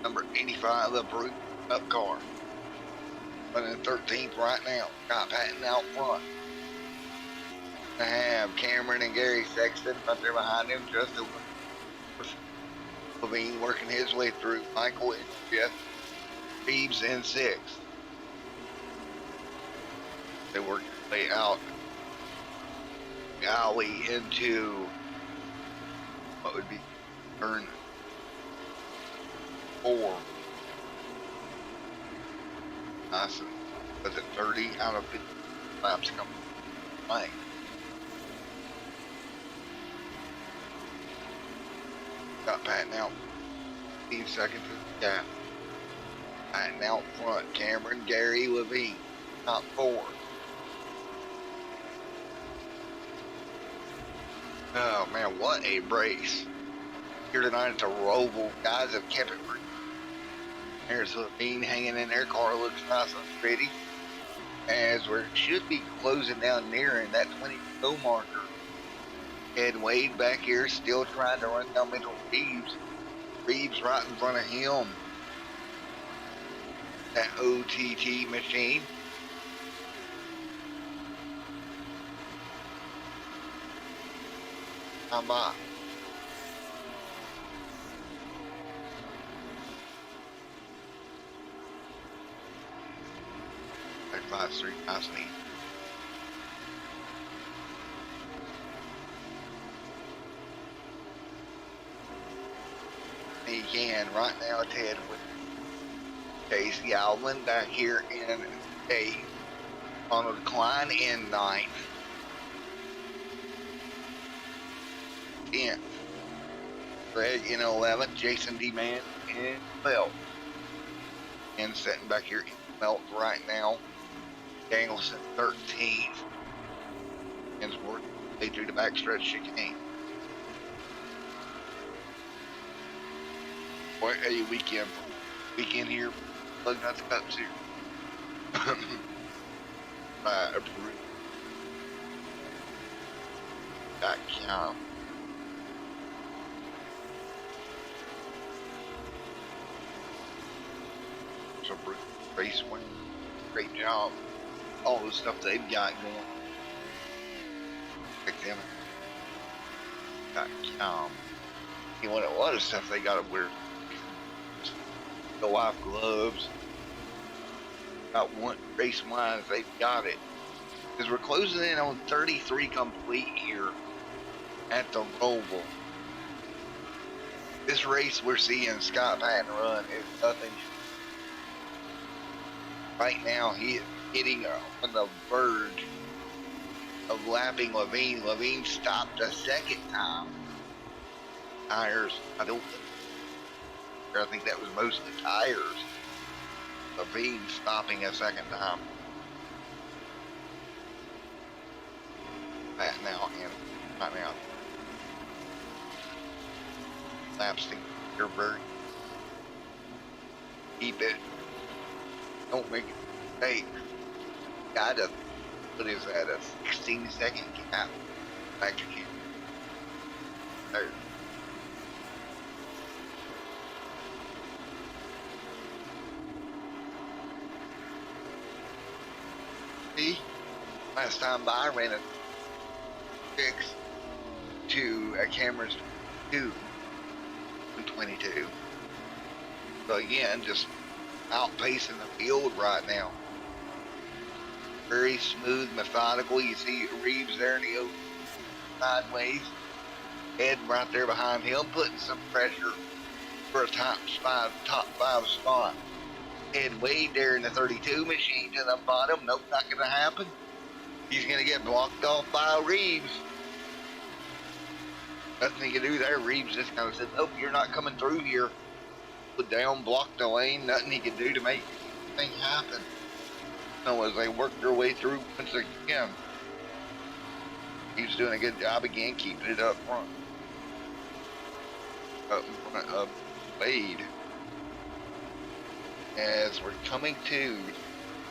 Number 85, the Brute up car. Running 13th right now. Scott Patton out front. I have Cameron and Gary Sexton up there behind him. Justin Levine working his way through. Michael and Jeff Beebs in 6th. They work their way out the alley into what would be turn 4. Nice. Was it 30 out of 50 laps coming playing? Got Patton out 15 seconds of the gap. Patton out front. Cameron, Gary, Levine, top 4. Oh man, what a race here tonight at the Roval. Guys have kept it pretty. There's Levine hanging in there. Car looks nice and pretty. As we should be closing down nearing that 20 marker. Ed Wade back here still trying to run down Mitchell Reeves. Reeves right in front of him. That OTT machine. Come by. That 5-3, nice and easy. He can right now, Ted, with Chase Galvin back here in 8th. On a decline in 9th. 10th. Greg in 11th. Jason D-Man in 12th. And sitting back here in 12th right now. Danielson 13th. And working way through the backstretch chicane. What a weekend. Weekend here. Lugnuts Cup Series. .com. So race win. Great job. All the stuff they've got going. Check them out. .com. You know what, a lot of stuff they got to wear. The life gloves. Got one race wise, they've got it. Because we're closing in on 33 complete here at the Roval. This race we're seeing Scott Patton run is nothing. Right now he is hitting on the verge of lapping Levine. Levine stopped a second time. Tires, I think that was mostly tires. Levine stopping a second time. That now and right now. Lapsing Gerberg. Keep it don't make a mistake. Got a, what is that, a 16-second gap back to Cameron. There. See, last time by I ran a 6 to a Cameron's 2 and 22. So again, just outpacing the field right now. Very smooth, methodical. You see Reeves there and he goes sideways. Ed right there behind him, putting some pressure for a top five spot. Ed Wade there in the 32 machine to the bottom. Nope, not going to happen. He's going to get blocked off by Reeves. Nothing he can do there. Reeves just kind of said, nope, you're not coming through here. Put down, block the lane. Nothing he can do to make things happen. So as they work their way through once again, he's doing a good job again, keeping it up front. Up in front of Wade. As we're coming to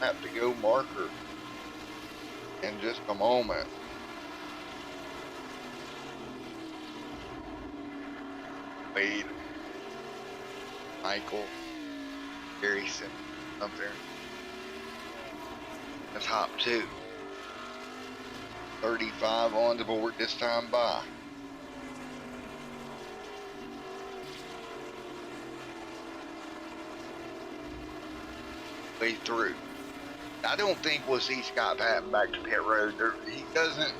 have to go marker in just a moment. Wade, Michael, Gary Simmons up there. The top 2. 35 on the board this time by. Way through. I don't think we'll see Scott Patton back to pit road. He doesn't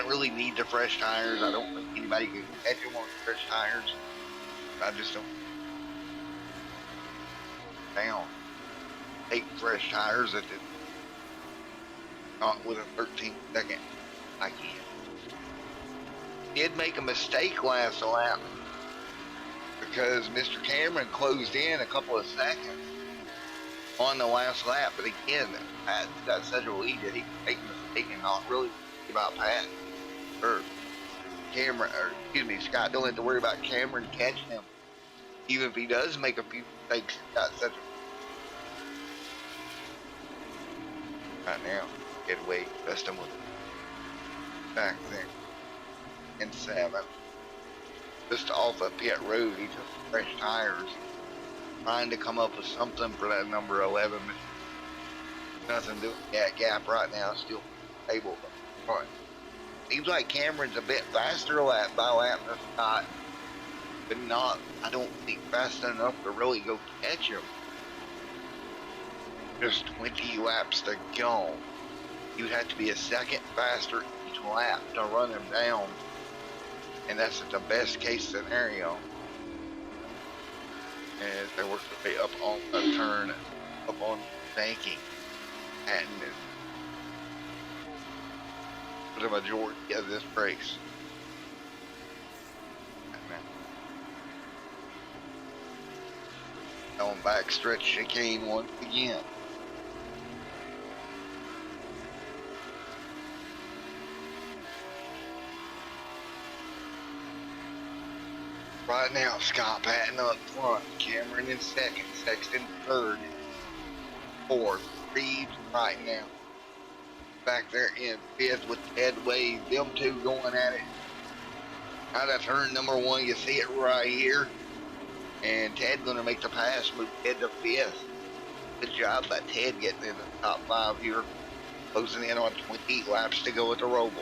really need the fresh tires. I don't think anybody can catch him on fresh tires. I just don't. Down. Take fresh tires at the not with a 13-second. I can't. Did make a mistake last lap because Mr. Cameron closed in a couple of seconds on the last lap, but again, Pat got such a lead that he can make a mistake and not really worry about Pat or Cameron, or excuse me, Scott don't have to worry about Cameron catching him. Even if he does make a few mistakes, he's got such a right now, get away, best him with back there in 7. Just off of pit road, he took fresh tires, trying to come up with something for that number 11. Nothing doing that gap right now, still able to run. Seems like Cameron's a bit faster lap by lap than Scott, but not, I don't think, fast enough to really go catch him. Just 20 laps to go. You'd have to be a second faster each lap to run him down. And that's the best case scenario. As they work their way up on the turn, up on banking. And for the majority of this race. On backstretch chicane once again. Right now, Scott Patton up front, Cameron in second, Sexton third, fourth, Reeves right now. Back there in fifth with Ed Wade, them two going at it. Out of turn number 1, you see it right here. And Ted gonna make the pass, move Ted to fifth. Good job by Ted getting in the top 5 here. Closing in on 20 laps to go at the Roval.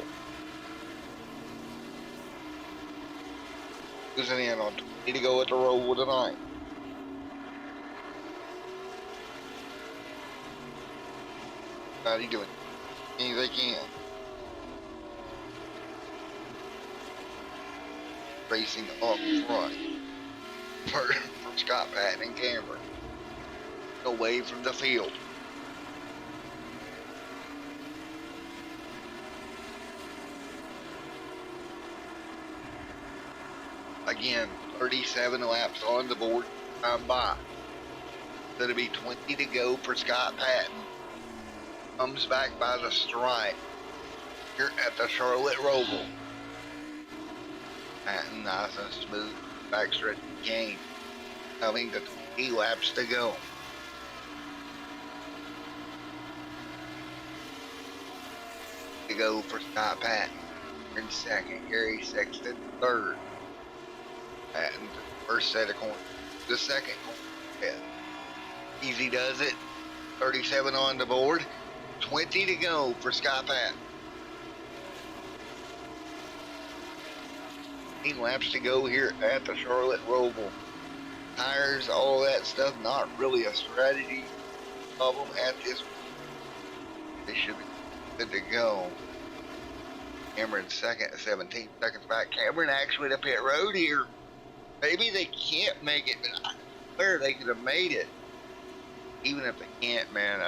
Closing in on 20 to go at the Roval tonight. How you doing? Anything they can. Racing up front for Scott Patton and Cameron. Away from the field. Again, 37 laps on the board, time by. That'll be 20 to go for Scott Patton. Comes back by the stripe here at the Charlotte Roval. Patton, nice and smooth backstretch game. Coming to 20 laps to go. to go for Scott Patton in second. Gary Sexton third. Patton first set of corners. The second corner. Yeah. Easy does it. 37 on the board. 20 to go for Scott Patton. 15 laps to go here at the Charlotte Roval. Tires, all that stuff, not really a strategy problem at this point. They should be good to go. Cameron second, 17 seconds back. Cameron actually to pit road here. Maybe they can't make it, but I swear they could have made it. Even if they can't, man,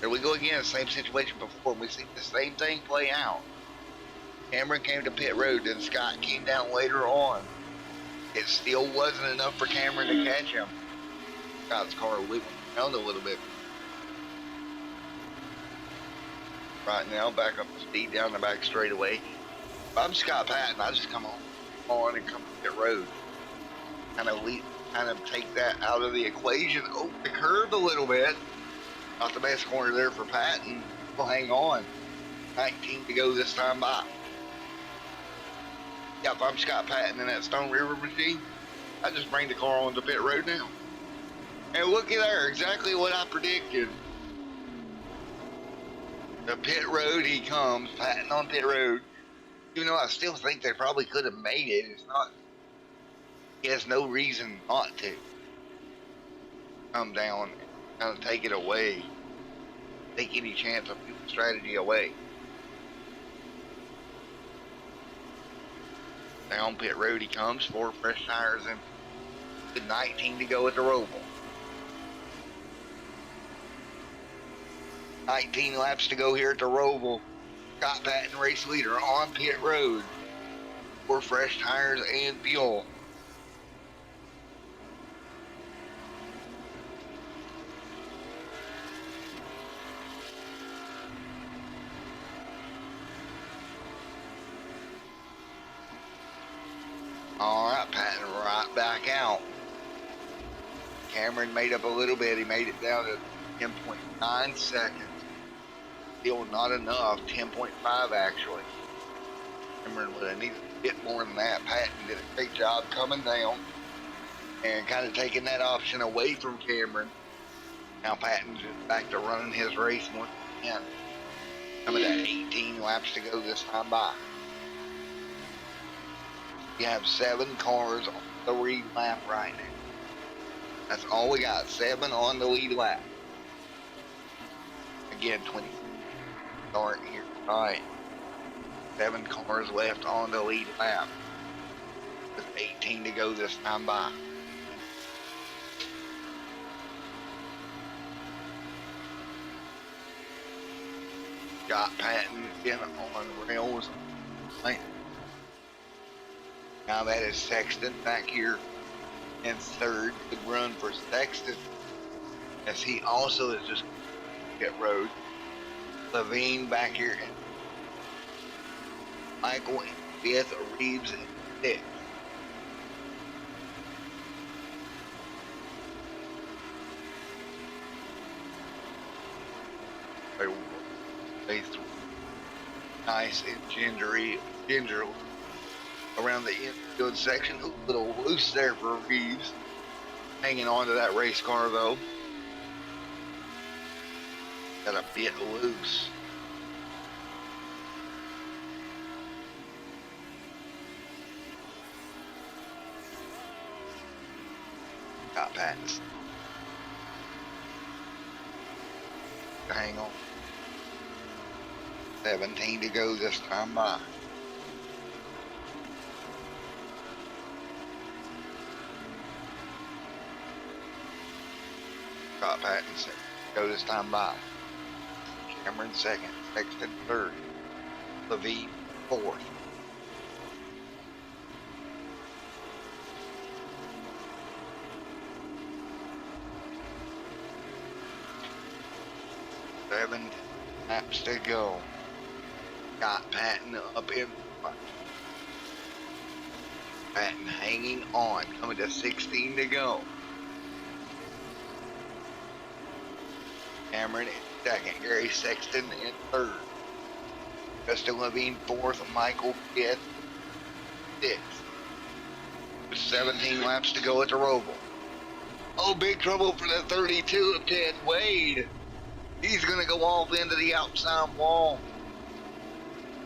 here we go again, same situation before. We see the same thing play out. Cameron came to pit road, then Scott came down later on. It still wasn't enough for Cameron to catch him. Scott's car wiggled around a little bit. Right now, back up to speed down the back straightaway. If I'm Scott Patton, I just come on and come to pit road. Kind of take that out of the equation. Oh, the curve a little bit. Not the best corner there for Patton. We'll hang on. 19 to go this time by. Yeah, if I'm Scott Patton in that Stone River machine, I just bring the car onto pit road now. And looky there, exactly what I predicted. The pit road he comes, Patton on pit road. Even though I still think they probably could have made it, it's not. He has no reason not to come down and kind of take it away. Take any chance of strategy away. Down pit road he comes, 4 fresh tires and 19 to go at the Roval. 19 laps to go here at the Roval. Scott Patton, race leader, on pit road. 4 fresh tires and fuel. Alright, Patton right back out. Cameron made up a little bit. He made it down to 10.9 seconds. Still not enough. 10.5 actually. Cameron would have needed a bit more than that. Patton did a great job coming down and kind of taking that option away from Cameron. Now Patton's just back to running his race once again. Some of that 18 laps to go this time by. You have 7 cars on the lead lap right now. That's all we got. 7 on the lead lap. Again, 20 start here. Right. 7 cars left on the lead lap. With 18 to go this time by. Got Patton in on rails. Right. Now that is Sexton back here in third. Good run for Sexton, as he also is just pit road. Levine back here in Michael in fifth, Reeves in sixth. They nice and gingerly around the infield section. A little loose there for Reeves. Hanging on to that race car though. Got a bit loose. Got Patton. Hang on. 17 to go this time by. Scott Patton second. Go this time by. Cameron second. Sexton third. Levine fourth. Seven laps to go. Got Patton up in front. Patton hanging on. Coming to 16 to go. Cameron in second. Gary Sexton in third. Justin Levine 4th, Michael 5th, 6th. With 17 laps to go at the Roval. Oh, big trouble for the 32 of Ted Wade. He's going to go off into the outside wall.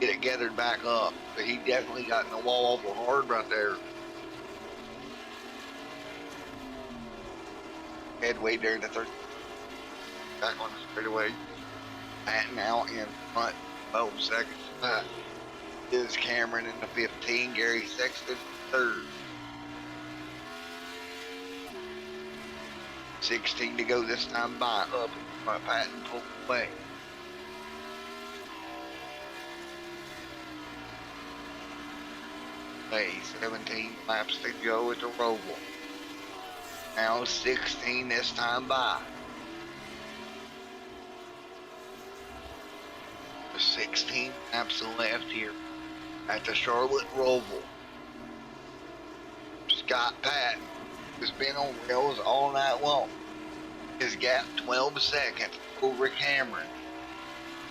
Get it gathered back up. But he definitely got in the wall awful hard right there. Ted Wade there in the 30. Back on the straightaway. Patton out in front. 12 seconds back. Is Cameron in the 15. Gary Sexton 3rd. 16 to go this time by. Up in front. Patton pulled away. Hey, 17 laps to go at the Roval. Now 16 this time by. The 16 laps left here at the Charlotte Roval. Scott Patton has been on rails all night long. His gap 12 seconds over Cameron.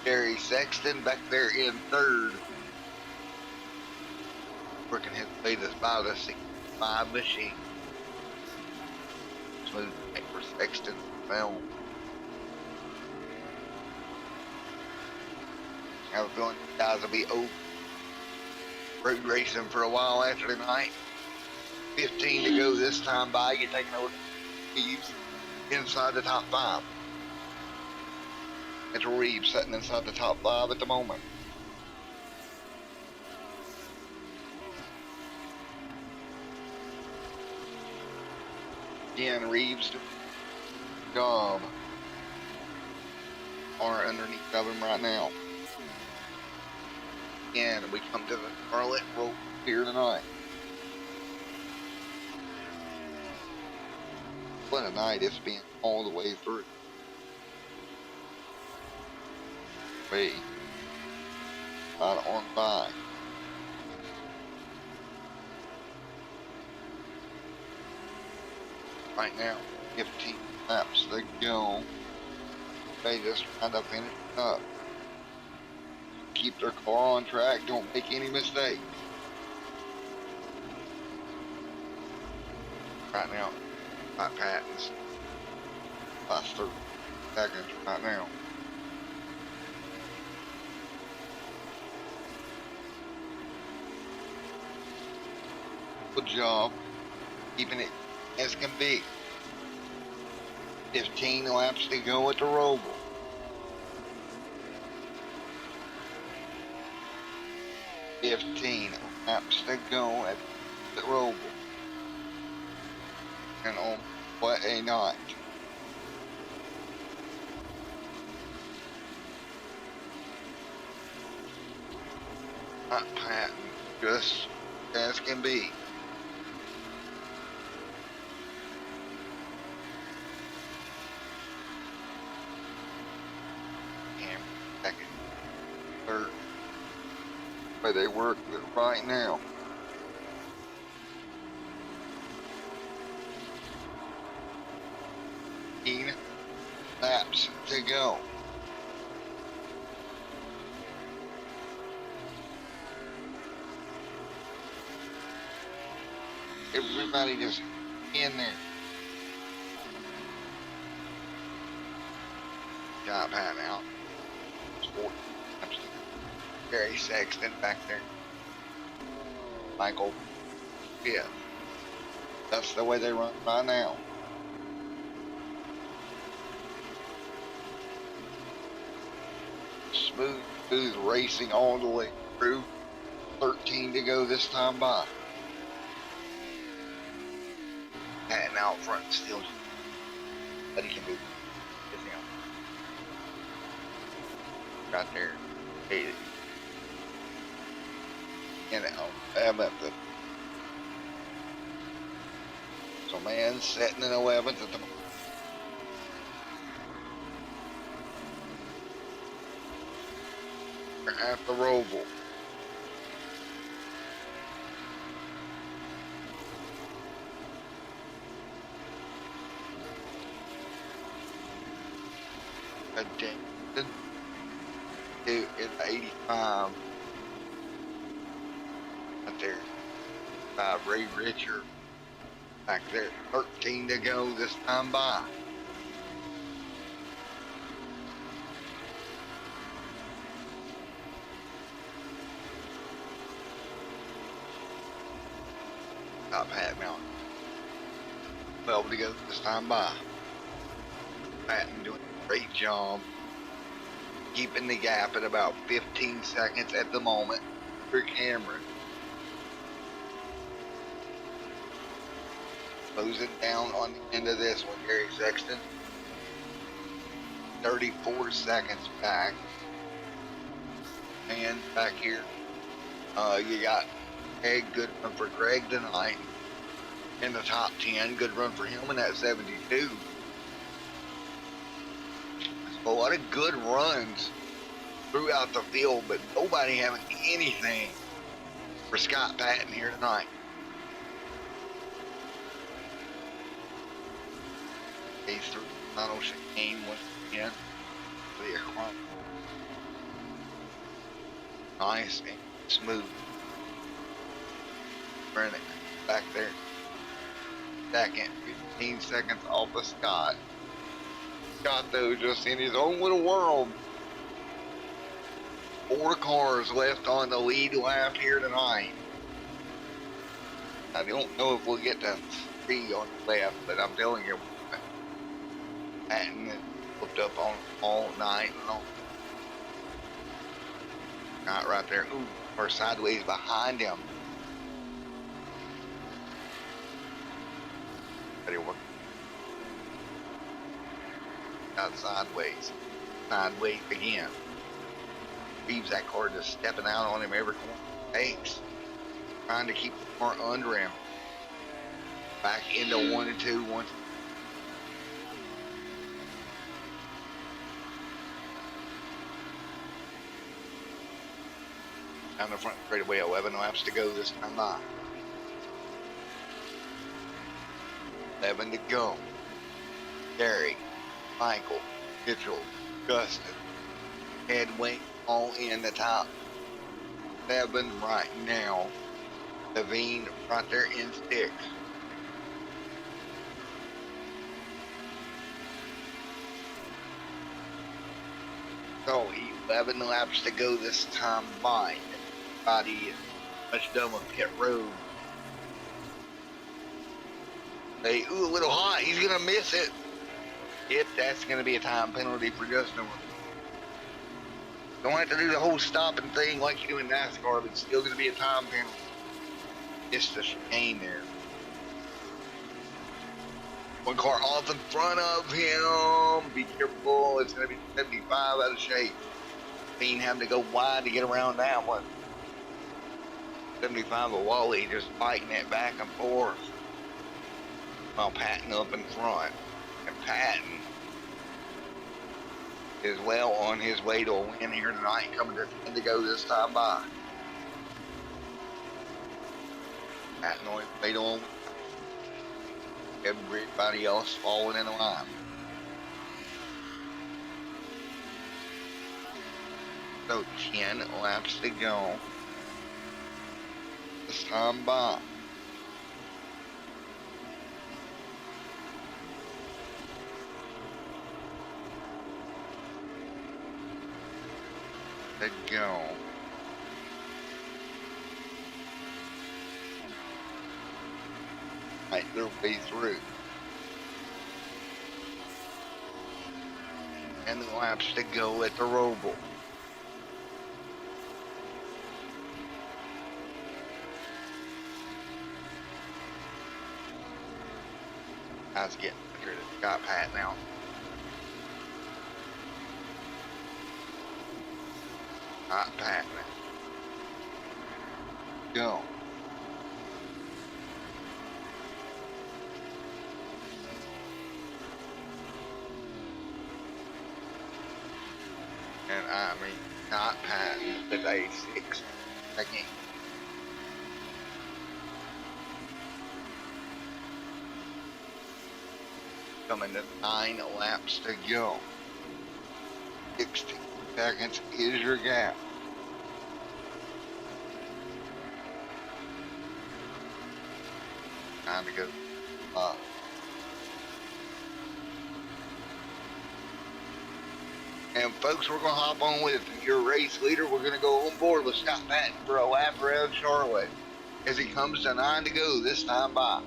Gary Sexton back there in 3rd. Working his way to by the 65 machine. Smooth back for Sexton film. I have a feeling you guys will be over road racing for a while after tonight. 15 to go this time by. You're taking a look at Reeves inside the top 5. It's Reeves sitting inside the top 5 at the moment. Again, Reeves doing a job. Are underneath of him right now. Again, we come to the Charlotte Roval here tonight. What a night it's been all the way through. Way right on by. Right now, 15 laps to go. They just trying to finish up. Keep their car on track, don't make any mistakes. Right now, Scott Patton's last 30 seconds right now. Good job keeping it as can be. 15 laps to go at the Roval. Laps to go at the Roval. And oh, what a night. Not Patton, just as can be. Second, 3rd. Where they work with right now. Laps to go. Everybody just in there. Got Patton out. 40 laps to go. Gary Sexton back there. Michael 5th. That's the way they run right now. Smooth racing all the way through. 13 to go this time by. Patton out front still. But he can move. It's him. Right there. Hey. And I'm at the. So man sitting in 11th at the moment. At the Roval. is 85. Right there. Ray Richard. Back there. 13 to go this time by. Top hat now. 12 to go this time by. Patton doing a great job. Keeping the gap at about 15 seconds at the moment for Cameron. Closing down on the end of this one, Gary Sexton. 34 seconds back. And back here, you got a good run for Greg tonight in the top 10. Good run for him in that 72. A lot of good runs throughout the field, but nobody having anything for Scott Patton here tonight. He's through the final chicane once again. Nice and smooth. Brennan back there. Second, 15 seconds off of Scott. Scott, though, just in his own little world. 4 cars left on the lead lap here tonight. I don't know if we'll get to 3 on the left, but I'm telling you, Patton looked up on all night long. Not right there. Ooh, or sideways behind him. Better work. Out sideways. Sideways again. Leaves that car just stepping out on him every corner he takes. Trying to keep the car under him. Back into 1 and 2 once. Down the front straightaway, 11 laps to go this time by. 11 to go. Gary, Michael, Mitchell, Justin, Edwin, all in the top 7 right now. Levine right there in 6. So 11 laps to go this time by. Everybody much done with pit road. Hey, ooh, a little hot. He's gonna miss it. That's gonna be a time penalty for Justin. Don't have to do the whole stopping thing like you do in NASCAR, but it's still gonna be a time penalty. It's the chicane there. 1 car off in front of him. Be careful. It's gonna be 75 out of shape. Bean having to go wide to get around that one. 75 of Wally just fighting it back and forth. While Patton up in front. And Patton is well on his way to a win here tonight, coming to 10 to go this time by. Patton on his way to a win. Everybody else falling in line. So 10 laps to go. This time by. To go. Right, their way through. And the laps to go at the Roval. Guys getting under the Scott Pat now. Not Pat now. Go. And I mean, not Patton, but a 6 second. Coming to 9 laps to go. 16. seconds is your gap. Time to go up. And folks, we're going to hop on with your race leader. We're going to go on board with Scott Patton for a lap around Charlotte as he comes to 9 to go this time by.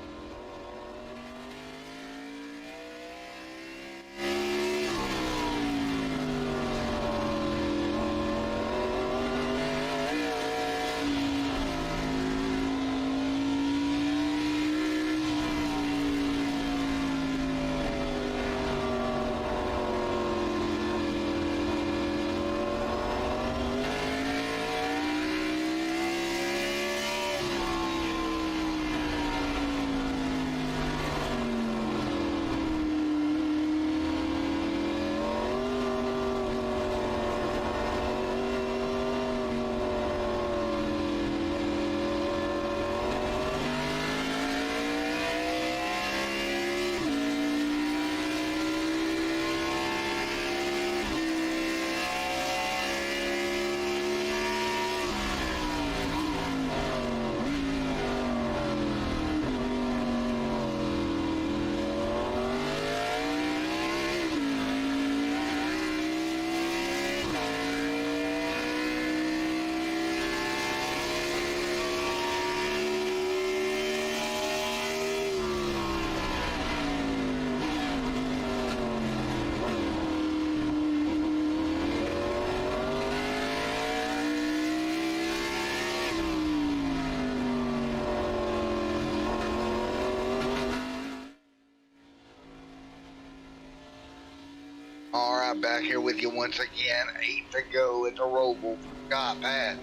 Alright, back here with you once again. 8 to go at the Roval for Scott Patton,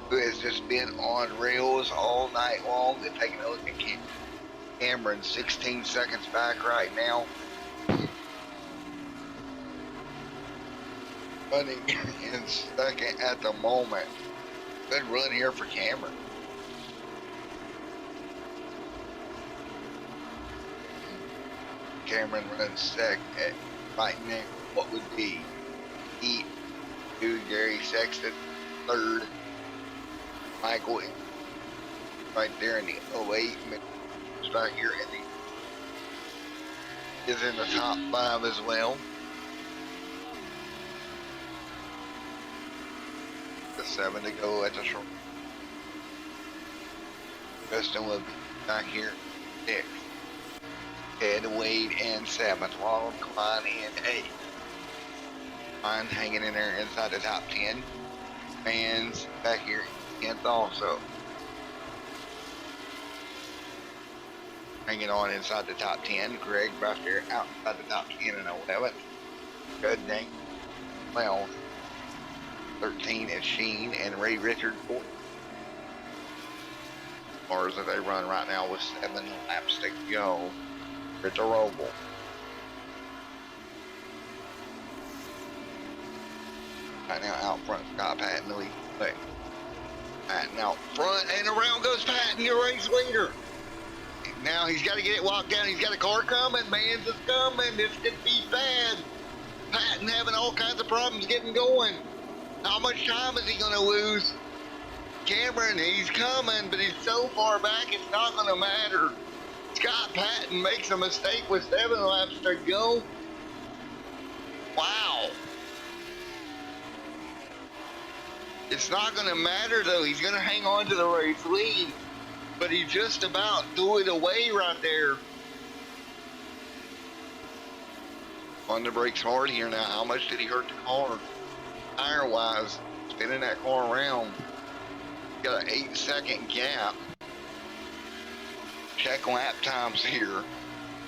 who has just been on rails all night long. They're taking a look at Cameron, 16 seconds back right now. Running in second at the moment. Good run here for Cameron. Cameron runs second. Right now, what would be Heat, Gary Sexton, third. Michael right there in the 08 back here in the is in the top 5 as well. The 7 to go at the short. Justin will be back here 6th. Ed Wade in 7th, Ronald Klein in 8th. Klein hanging in there inside the top 10. Fans back here in 10th also. Hanging on inside the top 10. Greg back there outside the top 10 and 11th. Good dang. 12. 13 is Sheen and Ray Richard 4th. Cars that they run right now with 7 laps to go. It's a Roval. Right now out front, Scott Patton, the lead. Patton out front, and around goes Patton, your race leader. Now he's got to get it walked down. He's got a car coming, man. It's coming. This could be bad. Patton having all kinds of problems getting going. How much time is he going to lose? Cameron, he's coming, but he's so far back, it's not going to matter. Scott Patton makes a mistake with 7 laps to go. Wow. It's not going to matter, though. He's going to hang on to the race lead, but he just about threw it away right there. On the brakes hard here now. How much did he hurt the car? Tire-wise, spinning that car around. Got an 8-second gap. Check lap times here.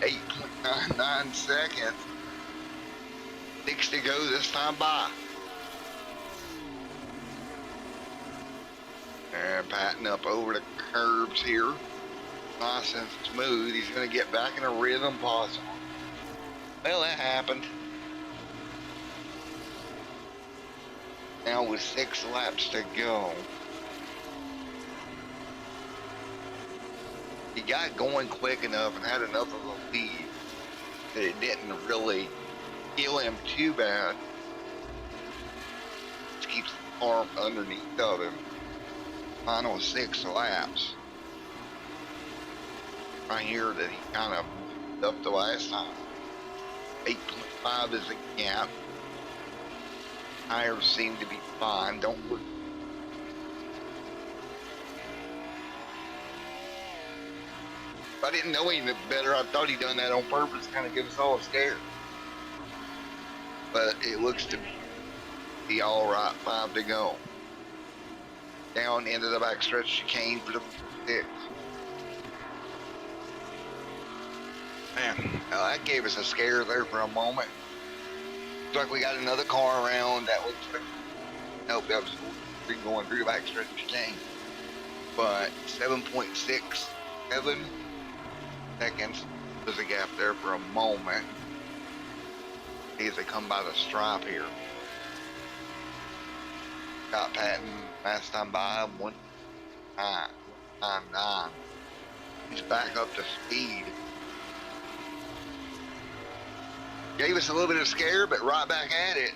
8.99 seconds. 6 to go this time by. And Patton up over the curbs here. Nice and smooth. He's going to get back in a rhythm possible. Well, that happened. Now with 6 laps to go. He got going quick enough and had enough of a lead that it didn't really kill him too bad. car underneath of him. Final 6 laps. Right here that he kind of up the last time. 8.5 is a gap. Tires seem to be fine. Don't look. If I didn't know him better, I thought he done that on purpose, kind of give us all a scare. But it looks to be all right. 5 to go. Down into the backstretch chicane for the 6. Man, that gave us a scare there for a moment. Looks like we got another car around. That looks like, nope, that was going through the backstretch chicane. But 7.67 seconds was a gap there for a moment. As they come by the stripe here. Scott Patton last time by 1.9. He's back up to speed. Gave us a little bit of scare, but right back at it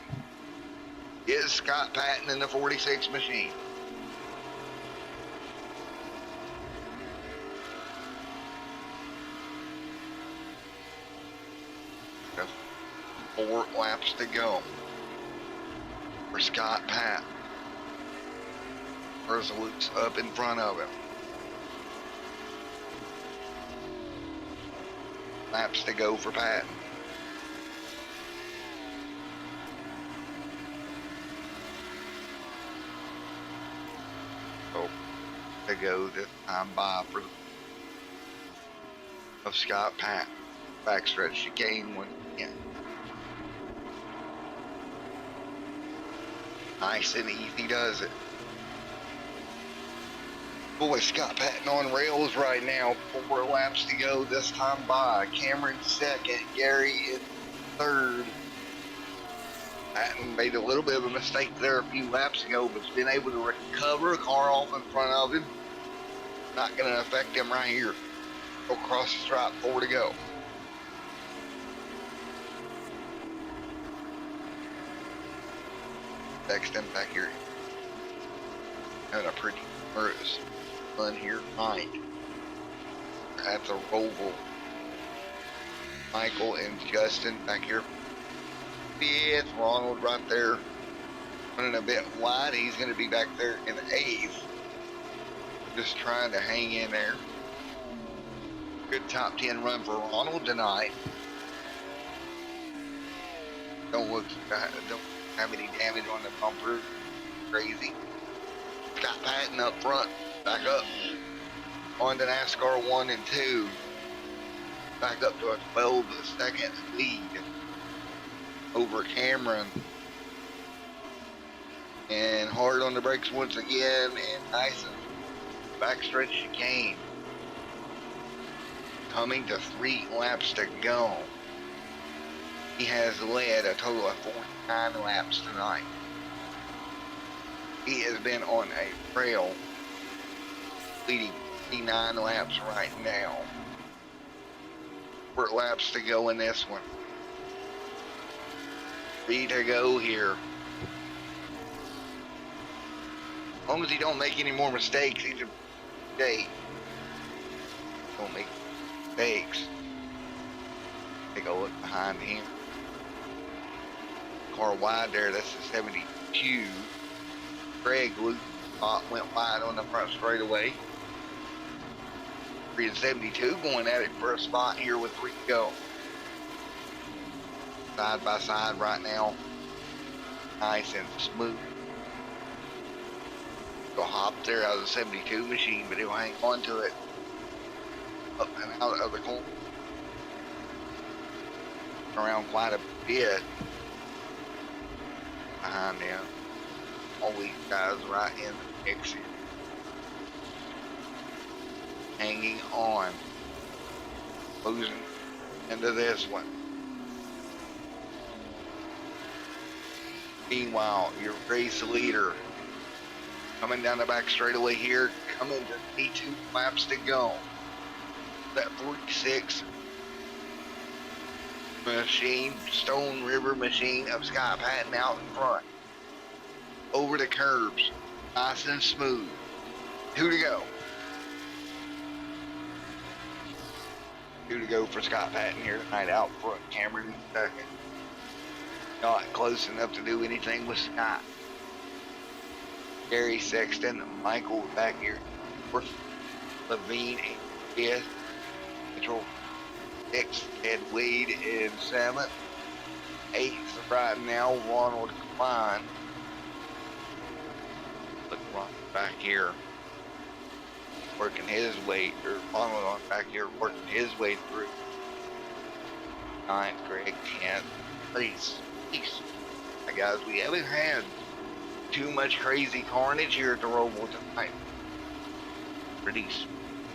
is Scott Patton in the 46 machine. Just 4 laps to go for Scott Patton. Resolute's up in front of him. Laps to go for Patton. To go this time by for the of Scott Patton. Backstretch chicane once again. Nice and easy does it. Boy, Scott Patton on rails right now. 4 laps to go this time by. Cameron second, Gary in third. Patton made a little bit of a mistake there a few laps ago, but's been able to recover a car off in front of him. Not going to affect him right here. Go across the stripe, 4 to go. Sexton back here. Having a pretty nervous run here tonight. At the Roval. Michael and Justin back here. 5th, Ronald right there. Running a bit wide. He's going to be back there in the 8th. Just trying to hang in there. Good top 10 run for Ronald tonight. Don't have any damage on the bumper. Crazy. Scott Patton up front. Back up. On to NASCAR 1 and 2. Back up to a 12-second lead over Cameron. And hard on the brakes once again. And Tyson. Backstretch chicane. Coming to 3 laps to go. He has led a total of 49 laps tonight. He has been on a trail leading 59 laps right now. 4 laps to go in this one. 3 to go here. As long as he don't make any more mistakes, he's a day. Don't make mistakes. Take a look behind him. Car wide there, that's the 72. Craig Luke went wide on the front straightaway. 3 and 72 going at it for a spot here with 3 to go. Side by side right now. Nice and smooth. Go hop there out of the 72 machine, but he'll hang on to it. Up and out of the corner. Around quite a bit. Behind him. All these guys right in the mix here. Hanging on. Losing into this one. Meanwhile, your race leader coming down the back straightaway here, coming to 82 laps to go. That 46 machine, Stone River machine of Scott Patton out in front. over the curbs, nice and smooth. 2 to go. 2 to go for Scott Patton here tonight out front. Cameron second. Not close enough to do anything with Scott. Gary Sexton, Michael back here. Fourth, Levine in fifth. Mitchell sixth, Ed Wade in seventh. Eighth right now, Ronald Klein. Look, Ronald back here working his way, or Ronald on back here working his way through. Ninth, Greg 10th. Please. Guys, we haven't had too much crazy carnage here at the Roval tonight. Pretty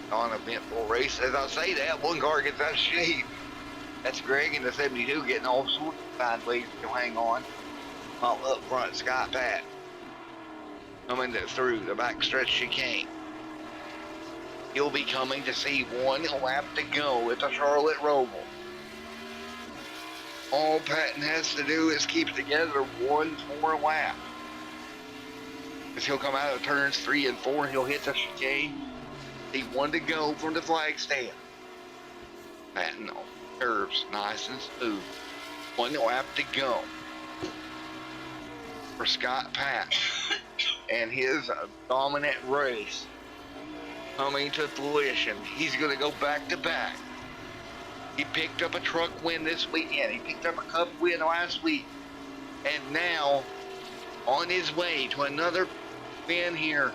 non-eventful race. As I say that, one car gets out of shape. That's Greg in the 72 getting all sorts of sideways to hang on. While up front, Scott Pat coming through the backstretch chicane. He'll be coming to see one lap to go at the Charlotte Roval. All Patton has to do is keep together one more lap. As he'll come out of turns 3 and 4, he'll hit the chicane. He 1 to go from the flag stand. Patton on curves, nice and smooth. 1 lap to go for Scott Patton and his dominant race coming to fruition. He's going to go back to back. He picked up a truck win this weekend. He picked up a cup win last week. And now, on his way to another win here.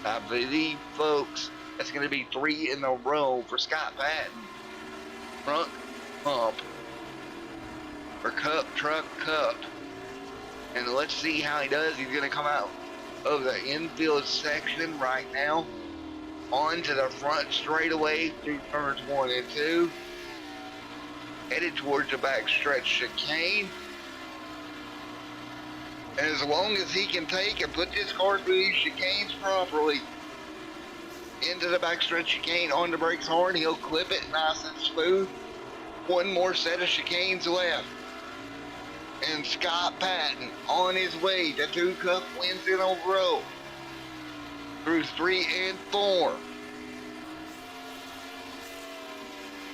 I believe, folks, that's going to be 3 in a row for Scott Patton. Front bump for Cup Truck Cup. And let's see how he does. He's going to come out of the infield section right now onto the front straightaway through turns 1 and 2. Headed towards the back stretch chicane. And as long as he can take and put this car through these chicanes properly, into the backstretch chicane, on the brakes hard, he'll clip it nice and smooth. One more set of chicanes left. And Scott Patton on his way to 2 cup wins in a row. Through 3 and 4.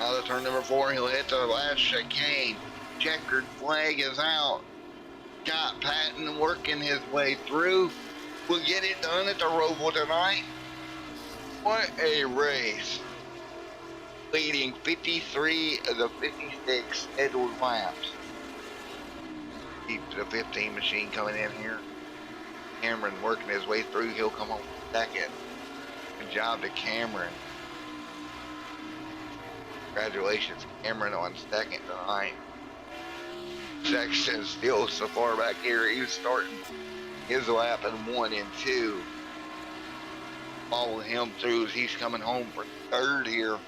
Out of turn number 4, he'll hit the last chicane. Checkered flag is out. Scott Patton working his way through. We'll get it done at the Roval tonight. What a race. Leading 53 of the 56 Edward laps. Keep the 15 machine coming in here. Cameron working his way through. He'll come on second. Good job to Cameron. Congratulations, Cameron, on second tonight. Sexton still so far back here. He was starting his lap in 1 and 2. Follow him through as he's coming home for third here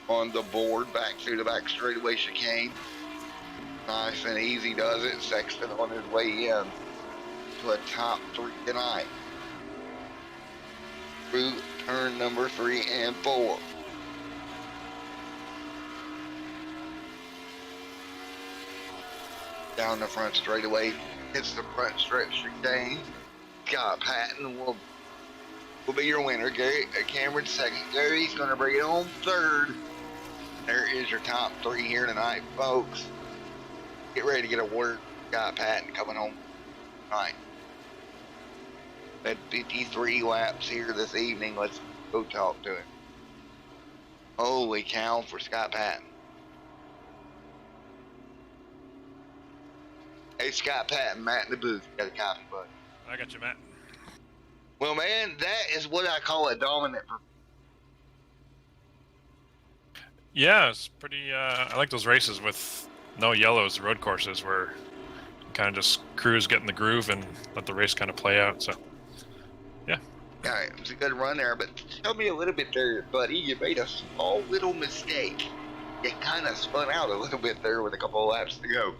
on the board. Back through the back straightaway chicane. Nice and easy does it. Sexton on his way in to a top 3 tonight. Through turn number 3 and 4. Down the front straightaway, hits the front stretch chicane. Scott Patton will be your winner. Cameron second. Gary's going to bring it home third. There is your top 3 here tonight, folks. Get ready to get a word. Scott Patton coming home tonight. Had 53 laps here this evening. Let's go talk to him. Holy cow for Scott Patton. Hey, Scott Patton, Matt in the booth. Got a copy, bud. I got you, Matt. Well, man, that is what I call a dominant. Yeah, it's pretty. I like those races with no yellows, road courses where you kind of just cruise, get in the groove, and let the race kind of play out. So, yeah. All right, it was a good run there, but tell me a little bit there, buddy. You made a small little mistake. You kind of spun out a little bit there with a couple of laps to go.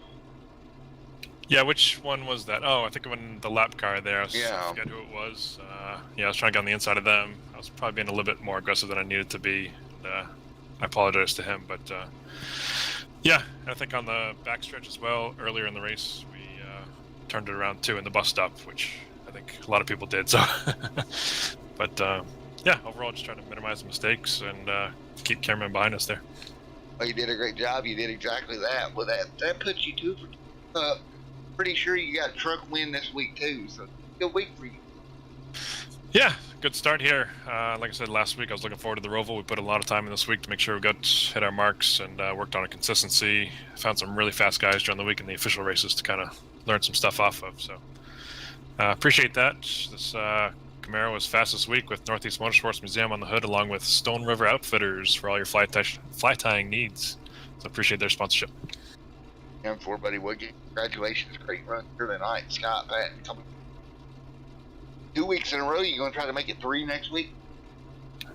Yeah, which one was that? Oh, I think when the lap car there. I forget who it was. Yeah, I was trying to get on the inside of them. I was probably being a little bit more aggressive than I needed to be. I apologize to him, but yeah, I think on the backstretch as well, earlier in the race, we turned it around too in the bus stop, which I think a lot of people did. So, but yeah, overall, just trying to minimize the mistakes and keep cameramen behind us there. Well, you did a great job. You did exactly that. Well, that puts you 2 for pretty sure you got a truck win this week too. So good week for you. Yeah, good start here. Like I said last week, I was looking forward to the Roval. We put a lot of time in this week to make sure we hit our marks and worked on a consistency. Found some really fast guys during the week in the official races to kind of learn some stuff off of. So appreciate that. This Camaro was fast this week with Northeast Motorsports Museum on the hood, along with Stone River Outfitters for all your fly tying needs. So appreciate their sponsorship. And for buddy Woodgate, congratulations, great run here tonight, Scott. Coming 2 weeks in a row. You gonna try to make it 3 next week?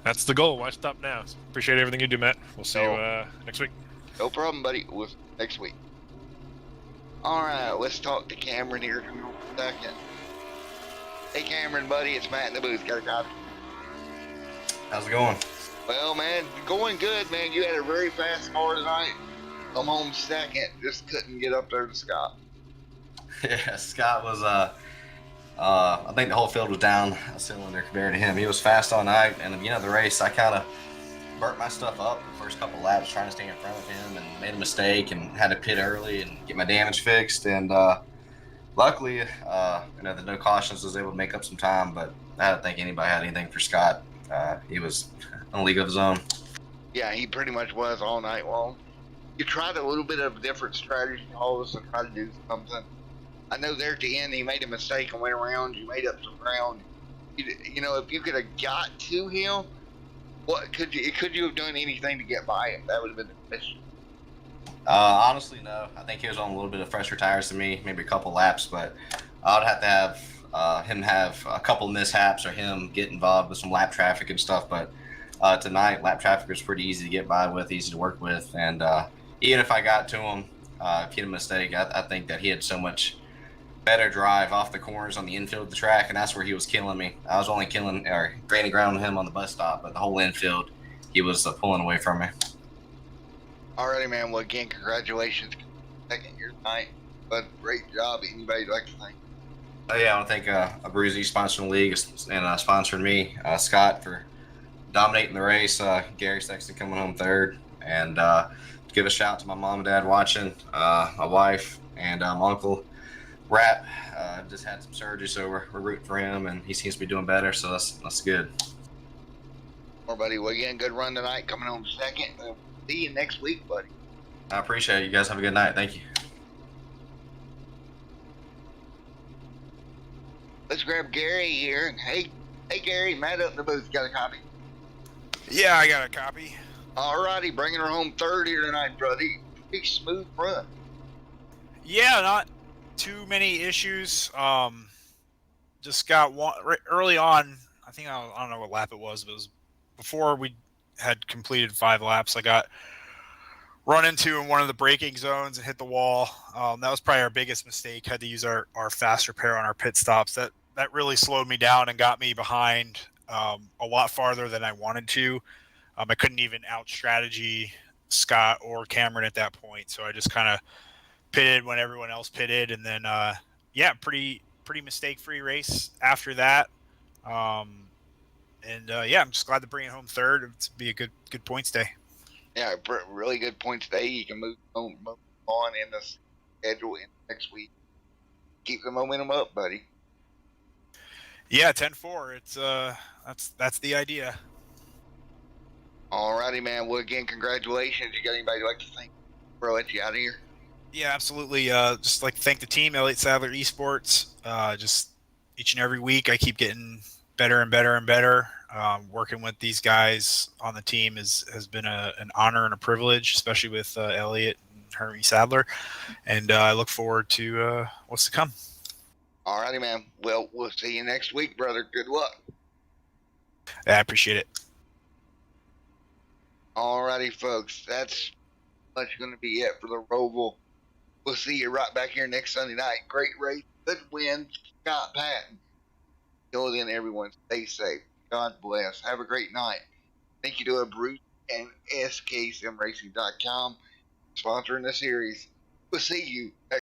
That's the goal. Why stop now? Appreciate everything you do, Matt. We'll see you next week. No problem, buddy. We'll next week. All right, let's talk to Cameron here for a second. Hey, Cameron, buddy, it's Matt in the booth. Got a copy? How's it going? Well, man, going good, man. You had a very fast car tonight. I'm home second. Just couldn't get up there to Scott. Yeah, Scott was, I think the whole field was down a cylinder compared to him. He was fast all night, and at the beginning of the race, I kind of burnt my stuff up the first couple laps trying to stay in front of him and made a mistake and had to pit early and get my damage fixed. And luckily, the no cautions was able to make up some time, but I don't think anybody had anything for Scott. He was in a league of his own. Yeah, he pretty much was all night long. You tried a little bit of a different strategy all of us and tried to do something. I know there at the end he made a mistake and went around. You made up some ground. You know, if you could have got to him, what could you have done anything to get by him? That would have been the question. Honestly, no. I think he was on a little bit of fresher tires than me, maybe a couple laps, but I would have to have him have a couple mishaps or him get involved with some lap traffic and stuff. But tonight, lap traffic was pretty easy to get by with, easy to work with, and even if I got to him, if he had a mistake, I think that he had so much better drive off the corners on the infield of the track, and that's where he was killing me. I was only gaining ground on him on the bus stop, but the whole infield, he was pulling away from me. Alrighty, man. Well, again, congratulations. Second year tonight. But great job. Anybody you'd like to thank? Yeah, I want to thank Abruzzi sponsoring the league and sponsoring me, Scott for dominating the race, Gary Sexton coming home third, and give a shout out to my mom and dad watching, my wife, and my uncle Rap just had some surgery, so we're rooting for him, and he seems to be doing better, so that's good. More, buddy. Well, again, good run tonight, coming home second. We'll see you next week, buddy. I appreciate it. You guys have a good night. Thank you. Let's grab Gary here. Hey, Gary, Matt up in the booth. Got a copy? Yeah, I got a copy. Alrighty, bringing her home third here tonight, buddy. Pretty smooth run. Yeah, not too many issues. Just got one early on. I think I don't know what lap it was, but it was before we had completed 5 laps. I got run into in one of the braking zones and hit the wall. That was probably our biggest mistake. Had to use our fast repair on our pit stops. That really slowed me down and got me behind a lot farther than I wanted to. I couldn't even out strategy Scott or Cameron at that point, so I just kind of pitted when everyone else pitted, and then pretty mistake-free race after that. I'm just glad to bring it home third. It's be a good points day. Yeah, really good points day. You can move on in the schedule in next week. Keep the momentum up, buddy. Yeah, 10-4. It's that's the idea. Alrighty, man. Well, again, congratulations. You got anybody you'd like to thank before I let you out of here? Yeah, absolutely. Just like to thank the team, Elliott Sadler Esports. Just each and every week, I keep getting better and better and better. Working with these guys on the team has been an honor and a privilege, especially with Elliott and Hermie Sadler. And I look forward to what's to come. Alrighty, man. Well, we'll see you next week, brother. Good luck. Yeah, I appreciate it. Alrighty, folks. That's much going to be it for the Roval. We'll see you right back here next Sunday night. Great race. Good win. Scott Patton. Till then, everyone, stay safe. God bless. Have a great night. Thank you to Abruzzi and SKSimRacing.com sponsoring the series. We'll see you next